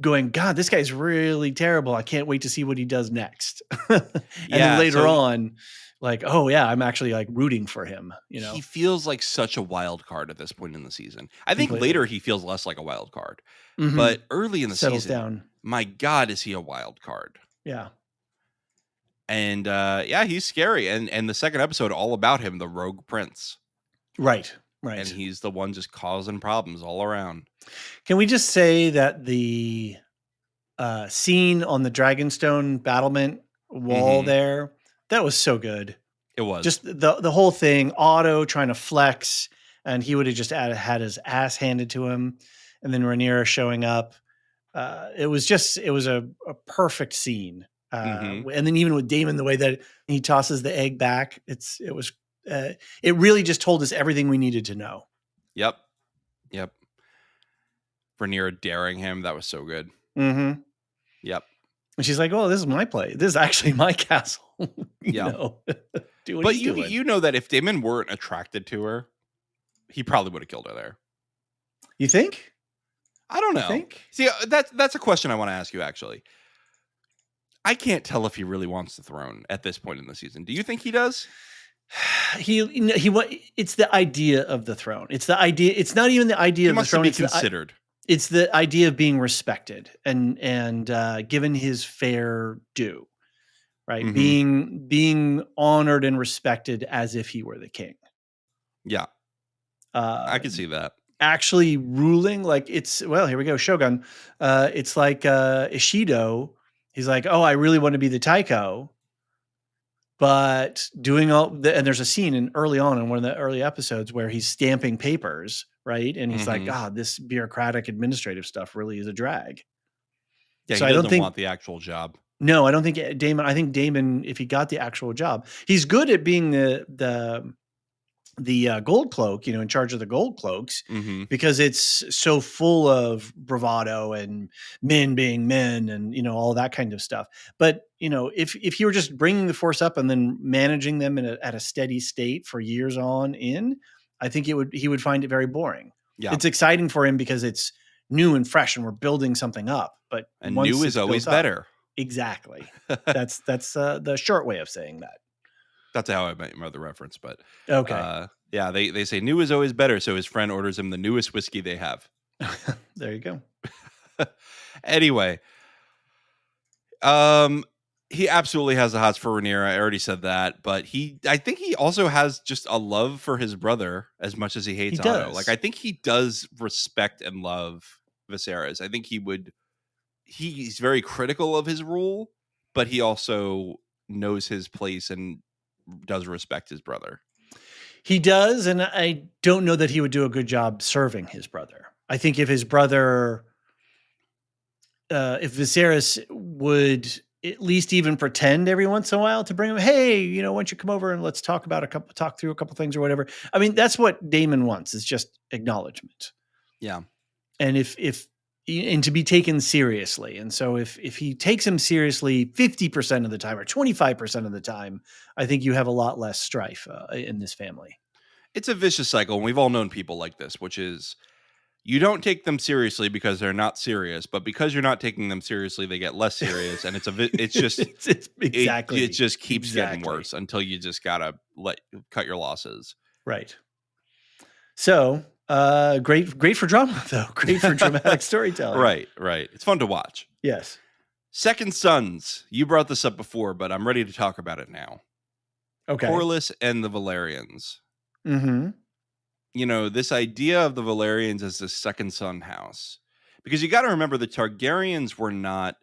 going, God, this guy's really terrible. I can't wait to see what he does next. And then later on, like, oh yeah, I'm actually like rooting for him. You know, he feels like such a wild card at this point in the season. I think later he feels less like a wild card, but early in the season, down. My God, is he a wild card? Yeah. And he's scary. And the second episode, all about him, the rogue prince. Right. And he's the one just causing problems all around. Can we just say that the scene on the Dragonstone battlement wall there, that was so good. It was. Just the whole thing, Otto trying to flex, and he would have just had his ass handed to him, and then Rhaenyra showing up. It was a perfect scene. And then even with Daemon, the way that he tosses the egg back, it really just told us everything we needed to know. Yep. Rhaenyra daring him, that was so good. Yep. And she's like, "Oh, this is my place. This is actually my castle." you know? But you know that if Daemon weren't attracted to her, he probably would have killed her there. You think? I don't know. See, that's a question I want to ask you, actually. I can't tell if he really wants the throne at this point in the season. Do you think he does? It's the idea of the throne. It's the idea. It's not even the idea of the throne. He wants to be considered. It's the idea of being respected and given his fair due, right? Being honored and respected as if he were the king. Yeah, I can see that. Actually ruling, like here we go, Shogun. It's like Ishido. He's like, oh, I really want to be the Taiko, but doing and there's a scene early on in one of the early episodes where he's stamping papers, right? And he's like, God, this bureaucratic administrative stuff really is a drag. Yeah, so he doesn't want the actual job. No, I don't think Daemon. I think Daemon, if he got the actual job, he's good at being the gold cloak, in charge of the gold cloaks, because it's so full of bravado and men being men and, all that kind of stuff. But, if you were just bringing the force up and then managing them at a steady state for years on in, I think he would find it very boring. Yeah. It's exciting for him because it's new and fresh and we're building something up, and new is always better. Exactly. That's the short way of saying that. That's how I met your mother reference, but okay. They say new is always better. So his friend orders him the newest whiskey they have. There you go. Anyway, he absolutely has the hots for Rhaenyra. I already said that, but I think he also has just a love for his brother as much as he hates Otto. Like, I think he does respect and love Viserys. I think he's very critical of his rule, but he also knows his place and does respect his brother. He does, and I don't know that he would do a good job serving his brother. I think if his brother, if Viserys would at least even pretend every once in a while to bring him, hey, why don't you come over and let's talk through a couple things or whatever. I mean, that's what Daemon wants, is just acknowledgement. Yeah. And and to be taken seriously. And so if he takes him seriously 50% of the time or 25% of the time, I think you have a lot less strife in this family. It's a vicious cycle. And we've all known people like this, which is you don't take them seriously because they're not serious, but because you're not taking them seriously, they get less serious. And it's just, exactly. It just keeps getting worse until you just got to cut your losses. Right. So, great for drama, though. Great for dramatic storytelling. Right. It's fun to watch. Yes. Second Sons. You brought this up before, but I'm ready to talk about it now. Okay. Corlys and the Valerians. Mm-hmm. This idea of the Valerians as the second son house. Because you got to remember the Targaryens were not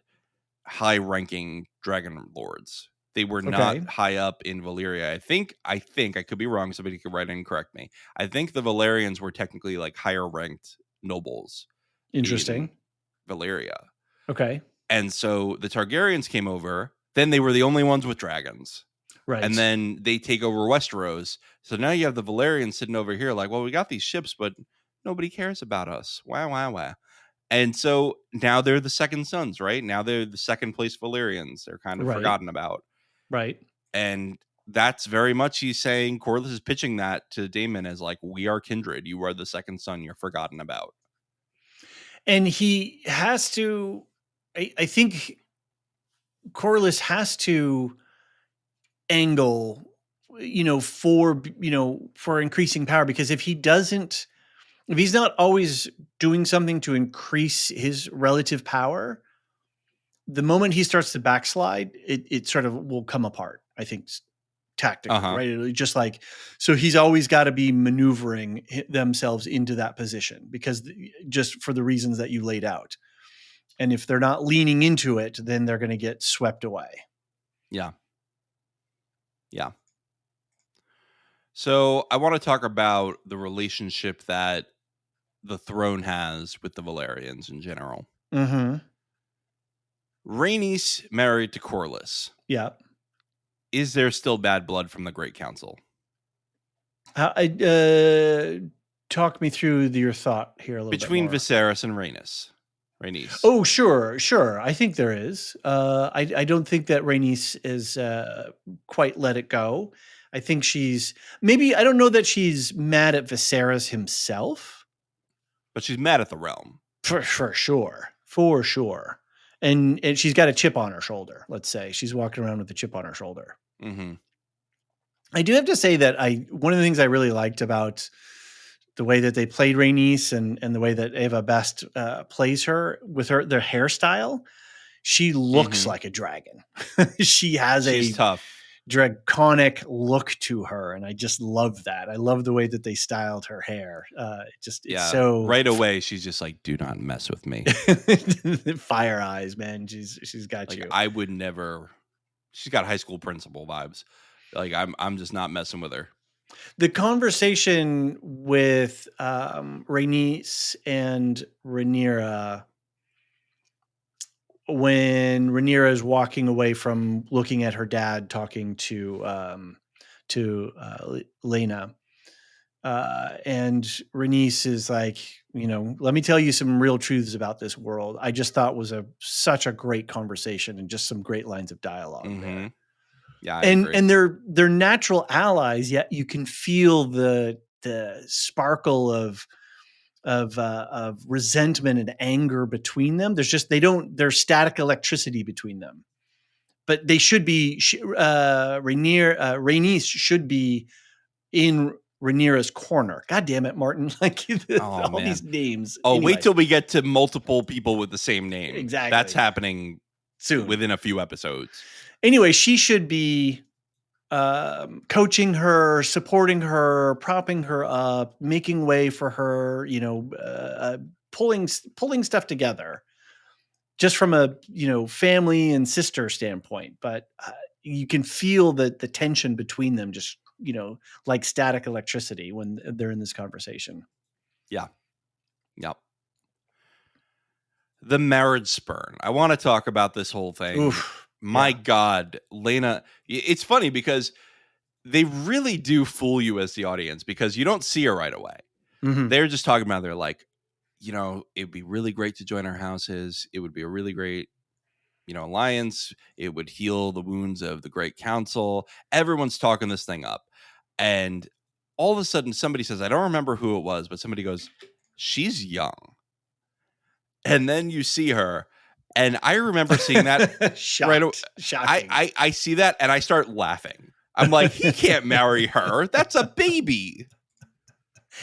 high-ranking dragon lords. They were not high up in Valyria. I think I could be wrong. Somebody could write in and correct me. I think the Valerians were technically like higher ranked nobles. Interesting. In Valyria. Okay. And so the Targaryens came over. Then they were the only ones with dragons. Right. And then they take over Westeros. So now you have the Valyrians sitting over here like, well, we got these ships, but nobody cares about us. Wow, wow, wow. And so now they're the second sons, right? Now they're the second place Valyrians. They're kind of forgotten about. Right. And that's very much he's saying, Corlys is pitching that to Daemon as like, we are kindred. You are the second son. You're forgotten about. And he has to, I think Corlys has to angle, for increasing power, because if he's not always doing something to increase his relative power, the moment he starts to backslide, it sort of will come apart, I think, tactically, right? It just like, so he's always got to be maneuvering themselves into that position because just for the reasons that you laid out. And if they're not leaning into it, then they're going to get swept away. Yeah. Yeah. So I want to talk about the relationship that the throne has with the Valyrians in general. Mm-hmm. Rhaenys married to Corlys. Yeah. Is there still bad blood from the Great Council? Talk me through your thought here a little Between bit more. Viserys and Rhaenys. Oh, sure. I think there is. I don't think that Rhaenys is quite let it go. I think I don't know that she's mad at Viserys himself. But she's mad at the realm. For sure. For sure. And she's got a chip on her shoulder, let's say. She's walking around with a chip on her shoulder. Mm-hmm. I do have to say that one of the things I really liked about the way that they played Rhaenys and the way that Eva Best plays her with their hairstyle, she looks like a dragon. She's tough. Draconic look to her, and I just love that. I love the way that they styled her hair. It's so right away. She's just like, do not mess with me. Fire eyes, man. She's got like, you. I would never. She's got high school principal vibes. Like I'm just not messing with her. The conversation with Rhaenys and Rhaenyra, when Rhaenyra is walking away from looking at her dad talking to Lena, and Rhaenys is like, let me tell you some real truths about this world. I just thought was such a great conversation and just some great lines of dialogue there. Yeah, and they're natural allies, yet you can feel the sparkle of resentment and anger between them. There's static electricity between them, but they should be. Rhaenys should be in Rhaenyra's corner. God damn it, Martin! Like all these names. Oh, anyway. Wait till we get to multiple people with the same name. Exactly, that's happening soon, within a few episodes. Anyway, she should be coaching her, supporting her, propping her up, making way for her, pulling stuff together just from a, family and sister standpoint. But you can feel the tension between them, just, like static electricity when they're in this conversation. Yeah. Yep. The marriage spurn. I want to talk about this whole thing. Oof. My God, Lena. It's funny because they really do fool you as the audience because you don't see her right away. Mm-hmm. They're just talking about, they're like, it'd be really great to join our houses. It would be a really great, alliance. It would heal the wounds of the Great Council. Everyone's talking this thing up. And all of a sudden somebody says, I don't remember who it was, but somebody goes, she's young. And then you see her. And I remember seeing that right away. Shocking. I see that and I start laughing. I'm like, he can't marry her. That's a baby.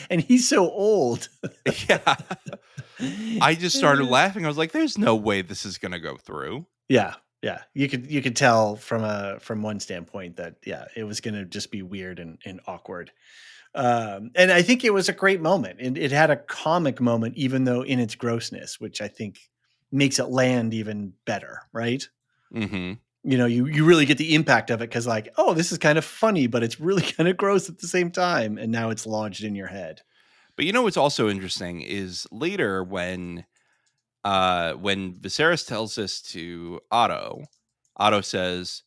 And he's so old. Yeah. I just started laughing. I was like, there's no way this is going to go through. Yeah. Yeah. You could tell from one standpoint that, it was going to just be weird and awkward. And I think it was a great moment. It had a comic moment, even though in its grossness, which I think makes it land even better. Right. Mm-hmm. You really get the impact of it because like, oh, this is kind of funny, but it's really kind of gross at the same time. And now it's lodged in your head. But what's also interesting is later when Viserys tells this to Otto says,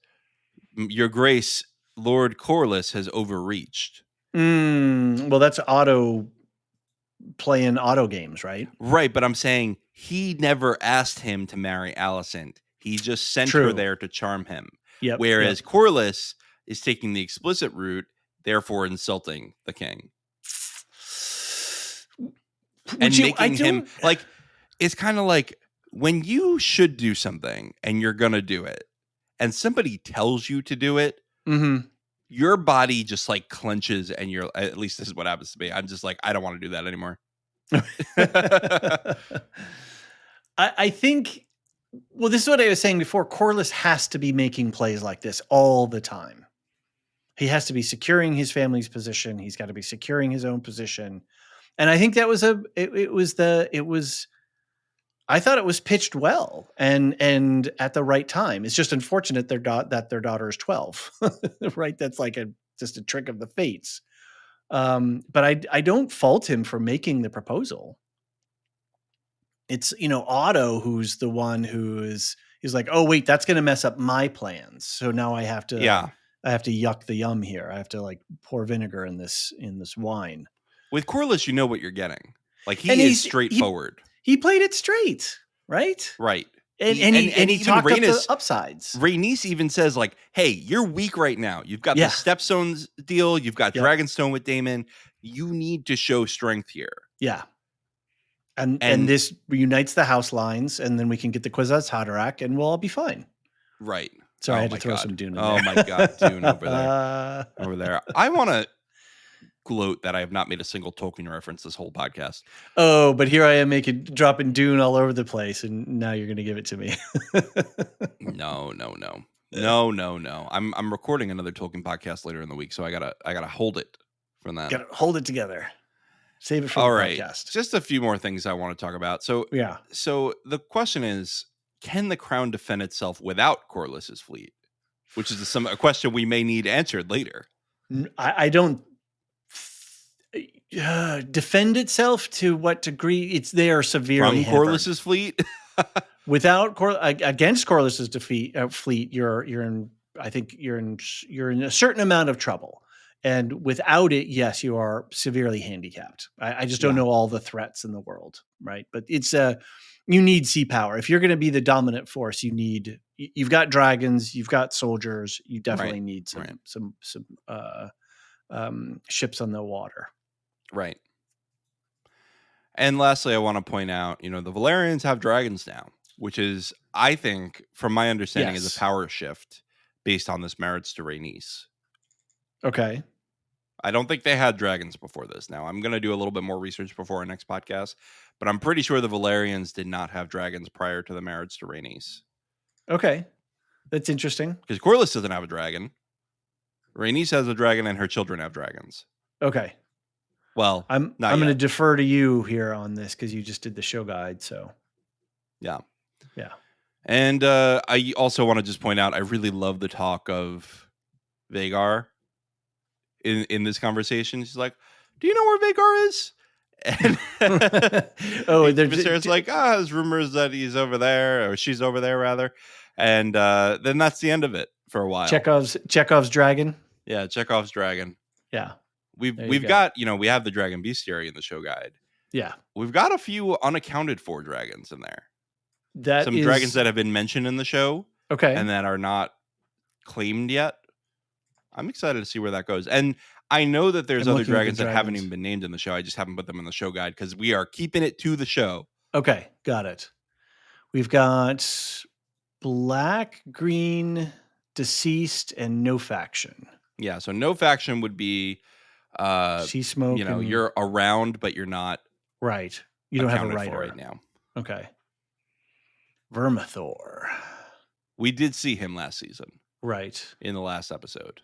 Your Grace, Lord Corlys has overreached. Well, that's Otto playing auto games, right? Right, but I'm saying he never asked him to marry Alicent. He just sent her there to charm him. Yep. Whereas Corlys is taking the explicit route, therefore insulting the king. And making him like, it's kind of like when you should do something and you're going to do it and somebody tells you to do it, your body just like clenches and you're, at least this is what happens to me. I'm just like, I don't want to do that anymore. I think, well, this is what I was saying before. Corlys has to be making plays like this all the time. He has to be securing his family's position. He's got to be securing his own position. And I think that was I thought it was pitched well and at the right time. It's just unfortunate that their daughter is 12, right? That's like just a trick of the fates. But I don't fault him for making the proposal. It's, Otto who's the one he's like, oh wait, that's going to mess up my plans. So now I have to yuck the yum here. I have to like pour vinegar in this wine. With Corlys, you know what you're getting. Like he's straightforward. He played it straight, right? Right. And he talked up the upsides. Rhaenys even says like, hey, you're weak right now. You've got the Stepstones deal. You've got Dragonstone with Daemon. You need to show strength here. Yeah. And this reunites the house lines, and then we can get the Kwisatz Haderach, and we'll all be fine. Right. Sorry, I had to throw some Dune in there. Oh my God, Dune over there. I want to gloat that I have not made a single Tolkien reference this whole podcast. Oh, but here I am dropping Dune all over the place, and now you're going to give it to me. No. I'm recording another Tolkien podcast later in the week, so I gotta hold it from that. Gotta hold it together. Save it for all the right. podcast. Just a few more things I want to talk about. So So the question is, can the crown defend itself without Corlys's fleet? Which is a question we may need answered later. I don't defend itself to what degree. It's there severely from Corlys's fleet. Without against Corlys's fleet, you're in a certain amount of trouble. And without it, yes, you are severely handicapped. I just don't know all the threats in the world, right? But it's you need sea power. If you're going to be the dominant force, you've got dragons, you've got soldiers. You definitely need some ships on the water. Right. And lastly, I want to point out, the Valyrians have dragons now, which is, I think, from my understanding, is a power shift based on this marriage to Rhaenys. Okay. I don't think they had dragons before this. Now, I'm going to do a little bit more research before our next podcast, but I'm pretty sure the Valyrians did not have dragons prior to the marriage to Rhaenys. Okay. That's interesting. Because Corlys doesn't have a dragon. Rhaenys has a dragon and her children have dragons. Okay. Well, I'm going to defer to you here on this because you just did the show guide. So, yeah. And I also want to just point out, I really love the talk of Vhagar in this conversation. She's like, "Do you know where Vhagar is?" And Viserys like, there's rumors that he's over there, or she's over there rather. And then that's the end of it for a while. Chekhov's dragon. Yeah, Chekhov's dragon. Yeah. We've got, we have the dragon bestiary in the show guide. Yeah. We've got a few unaccounted for dragons in there. Some dragons that have been mentioned in the show. Okay. And that are not claimed yet. I'm excited to see where that goes. And I know that there's other dragons that haven't even been named in the show. I just haven't put them in the show guide because we are keeping it to the show. Okay. Got it. We've got black, green, deceased, and no faction. Yeah. So no faction would be, sea smoke. You're around, but you're not. Right. You don't have a writer right now. Okay. Vermithor. We did see him last season. Right. In the last episode.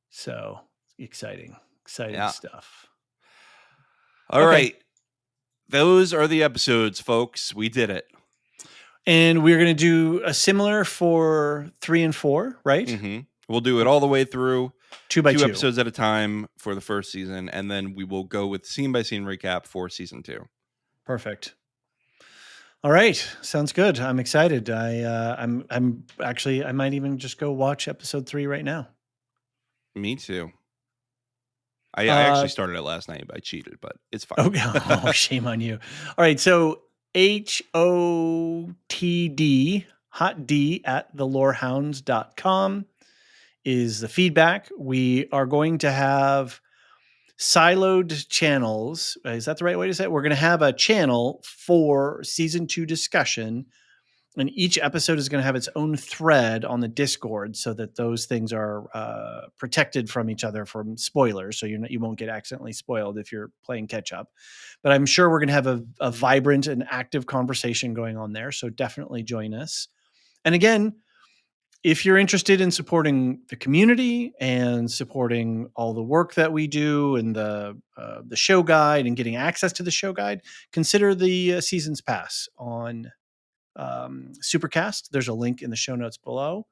So exciting stuff. All right. Those are the episodes, folks. We did it. And we're going to do a similar for 3 and 4, right? Mm-hmm. We'll do it all the way through. 2 by 2 episodes at a time for the first season. And then we will go with scene by scene recap for season 2. Perfect. All right. Sounds good. I'm excited. I'm actually, I might even just go watch episode 3 right now. Me too. I actually started it last night, but I cheated, but it's fine. Okay. Oh, shame on you. All right. So HOTD, hot D at thelorehounds.com is the feedback. We are going to have siloed channels. Is that the right way to say it? We're going to have a channel for season 2 discussion, and each episode is going to have its own thread on the Discord so that those things are protected from each other from spoilers. So you won't get accidentally spoiled if you're playing catch up. But I'm sure we're going to have a vibrant and active conversation going on there. So definitely join us. And again, if you're interested in supporting the community and supporting all the work that we do and the show guide and getting access to the show guide, consider the seasons pass on Supercast. There's a link in the show notes below.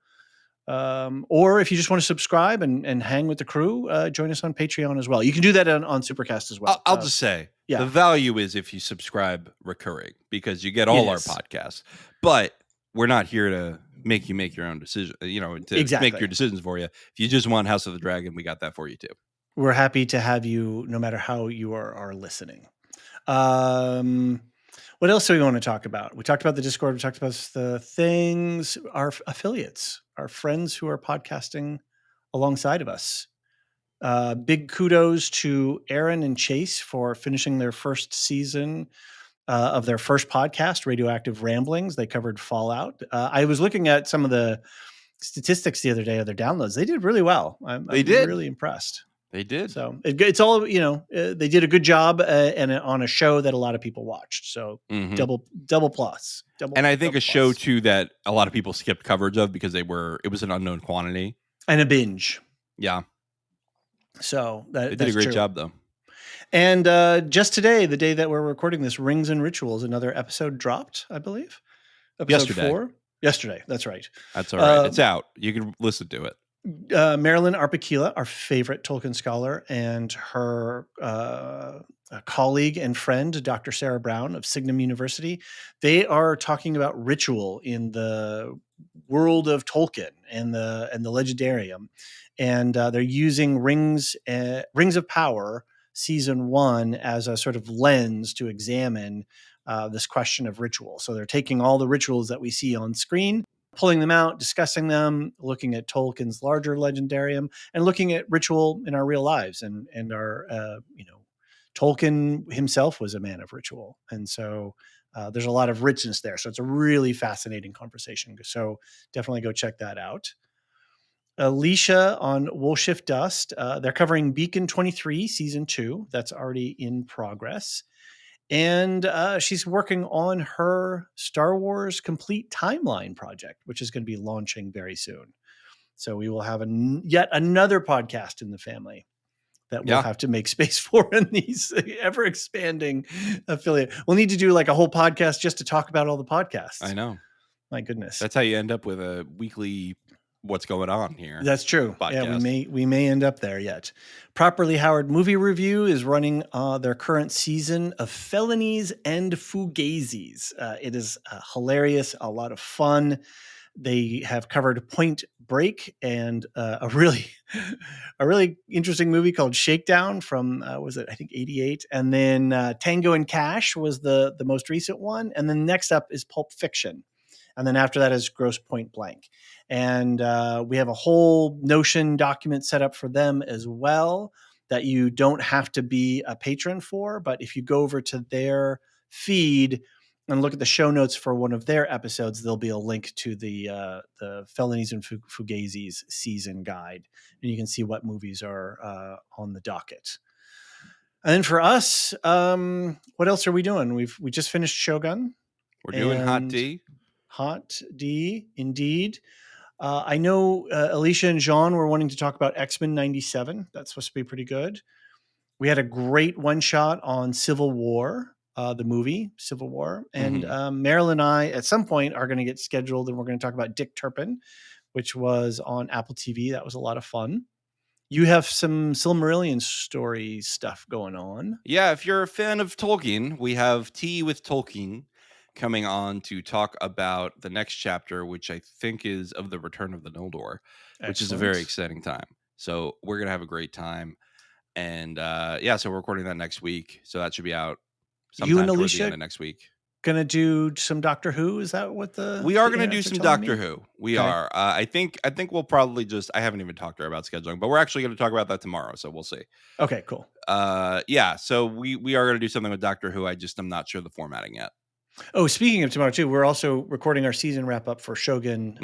Or if you just want to subscribe and hang with the crew, join us on Patreon as well. You can do that on Supercast as well. I'll just say, the value is if you subscribe recurring, because you get all our podcasts. But we're not here to make you make your own decision, make your decisions for you. If you just want House of the Dragon, we got that for you too. We're happy to have you no matter how you are listening. What else do we want to talk about? We talked about the Discord. We talked about the things, our affiliates, our friends who are podcasting alongside of us. Big kudos to Aaron and Chase for finishing their first season of their first podcast, Radioactive Ramblings. They covered Fallout. I was looking at some of the statistics the other day of their downloads. They did really well. I'm really impressed. They did. So it's all, they did a good job and on a show that a lot of people watched. So double plus. And I think a show too that a lot of people skipped coverage of because it was an unknown quantity. And a binge. Yeah. So they did a great job though. And just today, the day that we're recording this, Rings and Rituals, another episode dropped, I believe. Episode 4. Yesterday. That's right. That's all right. It's out. You can listen to it. Marilyn Arpakila, our favorite Tolkien scholar, and her colleague and friend, Dr. Sarah Brown of Signum University, they are talking about ritual in the world of Tolkien and the Legendarium. And they're using Rings of Power season 1 as a sort of lens to examine this question of ritual. So they're taking all the rituals that we see on screen, pulling them out, discussing them, looking at Tolkien's larger legendarium, and looking at ritual in our real lives. And our, Tolkien himself was a man of ritual. And so there's a lot of richness there. So it's a really fascinating conversation. So definitely go check that out. Alicia on Woolshift Dust. They're covering Beacon 23, season 2. That's already in progress. And she's working on her Star Wars Complete Timeline project, which is going to be launching very soon. So we will have yet another podcast in the family that we'll have to make space for in these ever expanding affiliate. We'll need to do like a whole podcast just to talk about all the podcasts. I know. My goodness. That's how you end up with a weekly what's going on here. That's true. Podcast. Yeah, we may end up there yet. Properly Howard Movie Review is running their current season of Felonies and Fugazis. It is hilarious, a lot of fun. They have covered Point Break and a really interesting movie called Shakedown from I think 88, and then Tango and Cash was the most recent one, and then next up is Pulp Fiction. And then after that is Gross Point Blank. And we have a whole Notion document set up for them as well that you don't have to be a patron for. But if you go over to their feed and look at the show notes for one of their episodes, there'll be a link to the Felonies and Fugazis season guide. And you can see what movies are on the docket. And then for us, what else are we doing? We just finished Shogun. We're doing Hot D. Hot D, indeed. I know Alicia and Jean were wanting to talk about X-Men 97. That's supposed to be pretty good. We had a great one-shot on Civil War, the movie Civil War. And Meryl and I, at some point, are going to get scheduled, and we're going to talk about Dick Turpin, which was on Apple TV. That was a lot of fun. You have some Silmarillion story stuff going on. Yeah, if you're a fan of Tolkien, we have Tea with Tolkien coming on to talk about the next chapter, which I think is of the Return of the Noldor, which is a very exciting time. So we're going to have a great time. And so we're recording that next week. So that should be out sometime you and towards the Alicia end of next week. Gonna do some Doctor Who? Is that what we are going to do some Doctor Who? We are. I think we'll probably I haven't even talked to her about scheduling, but we're actually going to talk about that tomorrow. So we'll see. Okay, cool. So we are going to do something with Doctor Who. I'm not sure the formatting yet. Oh, speaking of tomorrow too, we're also recording our season wrap up for Shogun,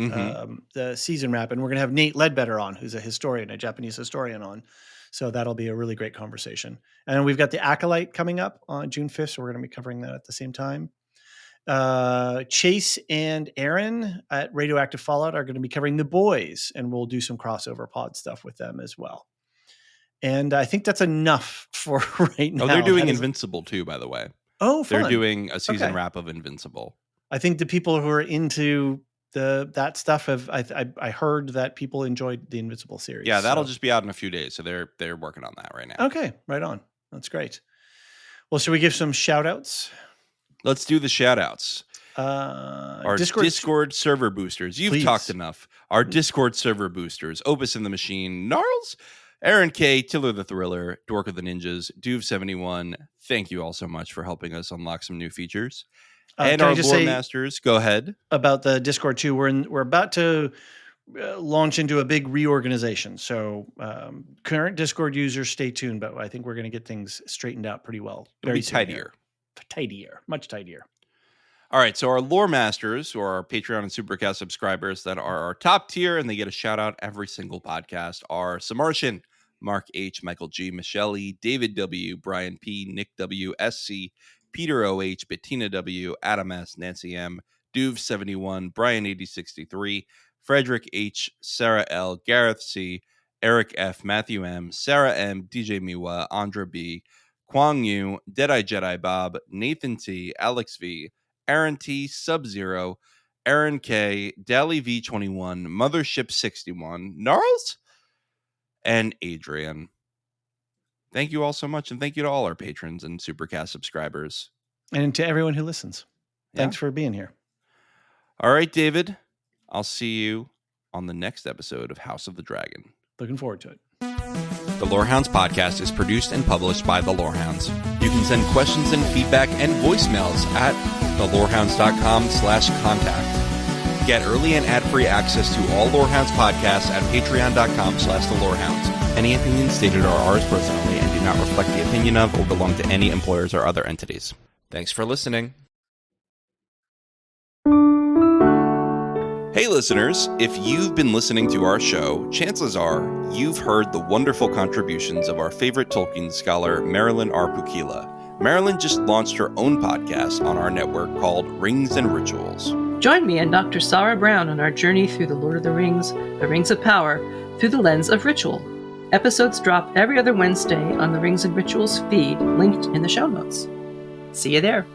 the season wrap, and we're going to have Nate Ledbetter on, who's a Japanese historian on. So that'll be a really great conversation. And we've got the Acolyte coming up on June 5th, so we're going to be covering that at the same time. Chase and Aaron at Radioactive Fallout are going to be covering The Boys, and we'll do some crossover pod stuff with them as well. And I think that's enough for right now. Oh, they're doing Invincible too, by the way. Oh, fun. They're doing a season wrap of Invincible. I think the people who are into that stuff I heard that people enjoyed the Invincible series. Yeah, that'll just be out in a few days. So they're working on that right now. Okay, right on. That's great. Well, should we give some shout outs? Let's do the shout outs. Our Discord server boosters. You've talked enough. Our Discord server boosters. Opus in the Machine. Gnarls. Aaron K, Tiller the Thriller, Dork of the Ninjas, Duve71. Thank you all so much for helping us unlock some new features. And our Lore Masters. Go ahead. About the Discord too. We're about to launch into a big reorganization. So current Discord users, stay tuned. But I think we're going to get things straightened out pretty well. Very tidier. Much tidier. All right, so our Lore Masters, or our Patreon and Supercast subscribers that are our top tier, and they get a shout out every single podcast, are Samartian, Mark H, Michael G, Michelle E, David W, Brian P, Nick W, SC, Peter OH, Bettina W, Adam S, Nancy M, Duve71, Brian 8063, Frederick H, Sarah L, Gareth C, Eric F, Matthew M, Sarah M, DJ Miwa, Andra B, Kwang Yu, Deadeye Jedi Bob, Nathan T, Alex V, Aaron T, Sub-Zero, Aaron K, Dally V21, Mothership 61, Gnarls, and Adrian. Thank you all so much, and thank you to all our patrons and Supercast subscribers. And to everyone who listens. Thanks for being here. All right, David. I'll see you on the next episode of House of the Dragon. Looking forward to it. The Lorehounds podcast is produced and published by the Lorehounds. You can send questions and feedback and voicemails at thelorehounds.com/contact. Get early and ad-free access to all Lorehounds podcasts at patreon.com/thelorehounds. Any opinions stated are ours personally and do not reflect the opinion of or belong to any employers or other entities. Thanks for listening. Hey listeners, if you've been listening to our show, chances are you've heard the wonderful contributions of our favorite Tolkien scholar, Marilyn R. Pukila. Marilyn just launched her own podcast on our network called Rings and Rituals. Join me and Dr. Sarah Brown on our journey through the Lord of the Rings of Power, through the lens of ritual. Episodes drop every other Wednesday on the Rings and Rituals feed, linked in the show notes. See you there.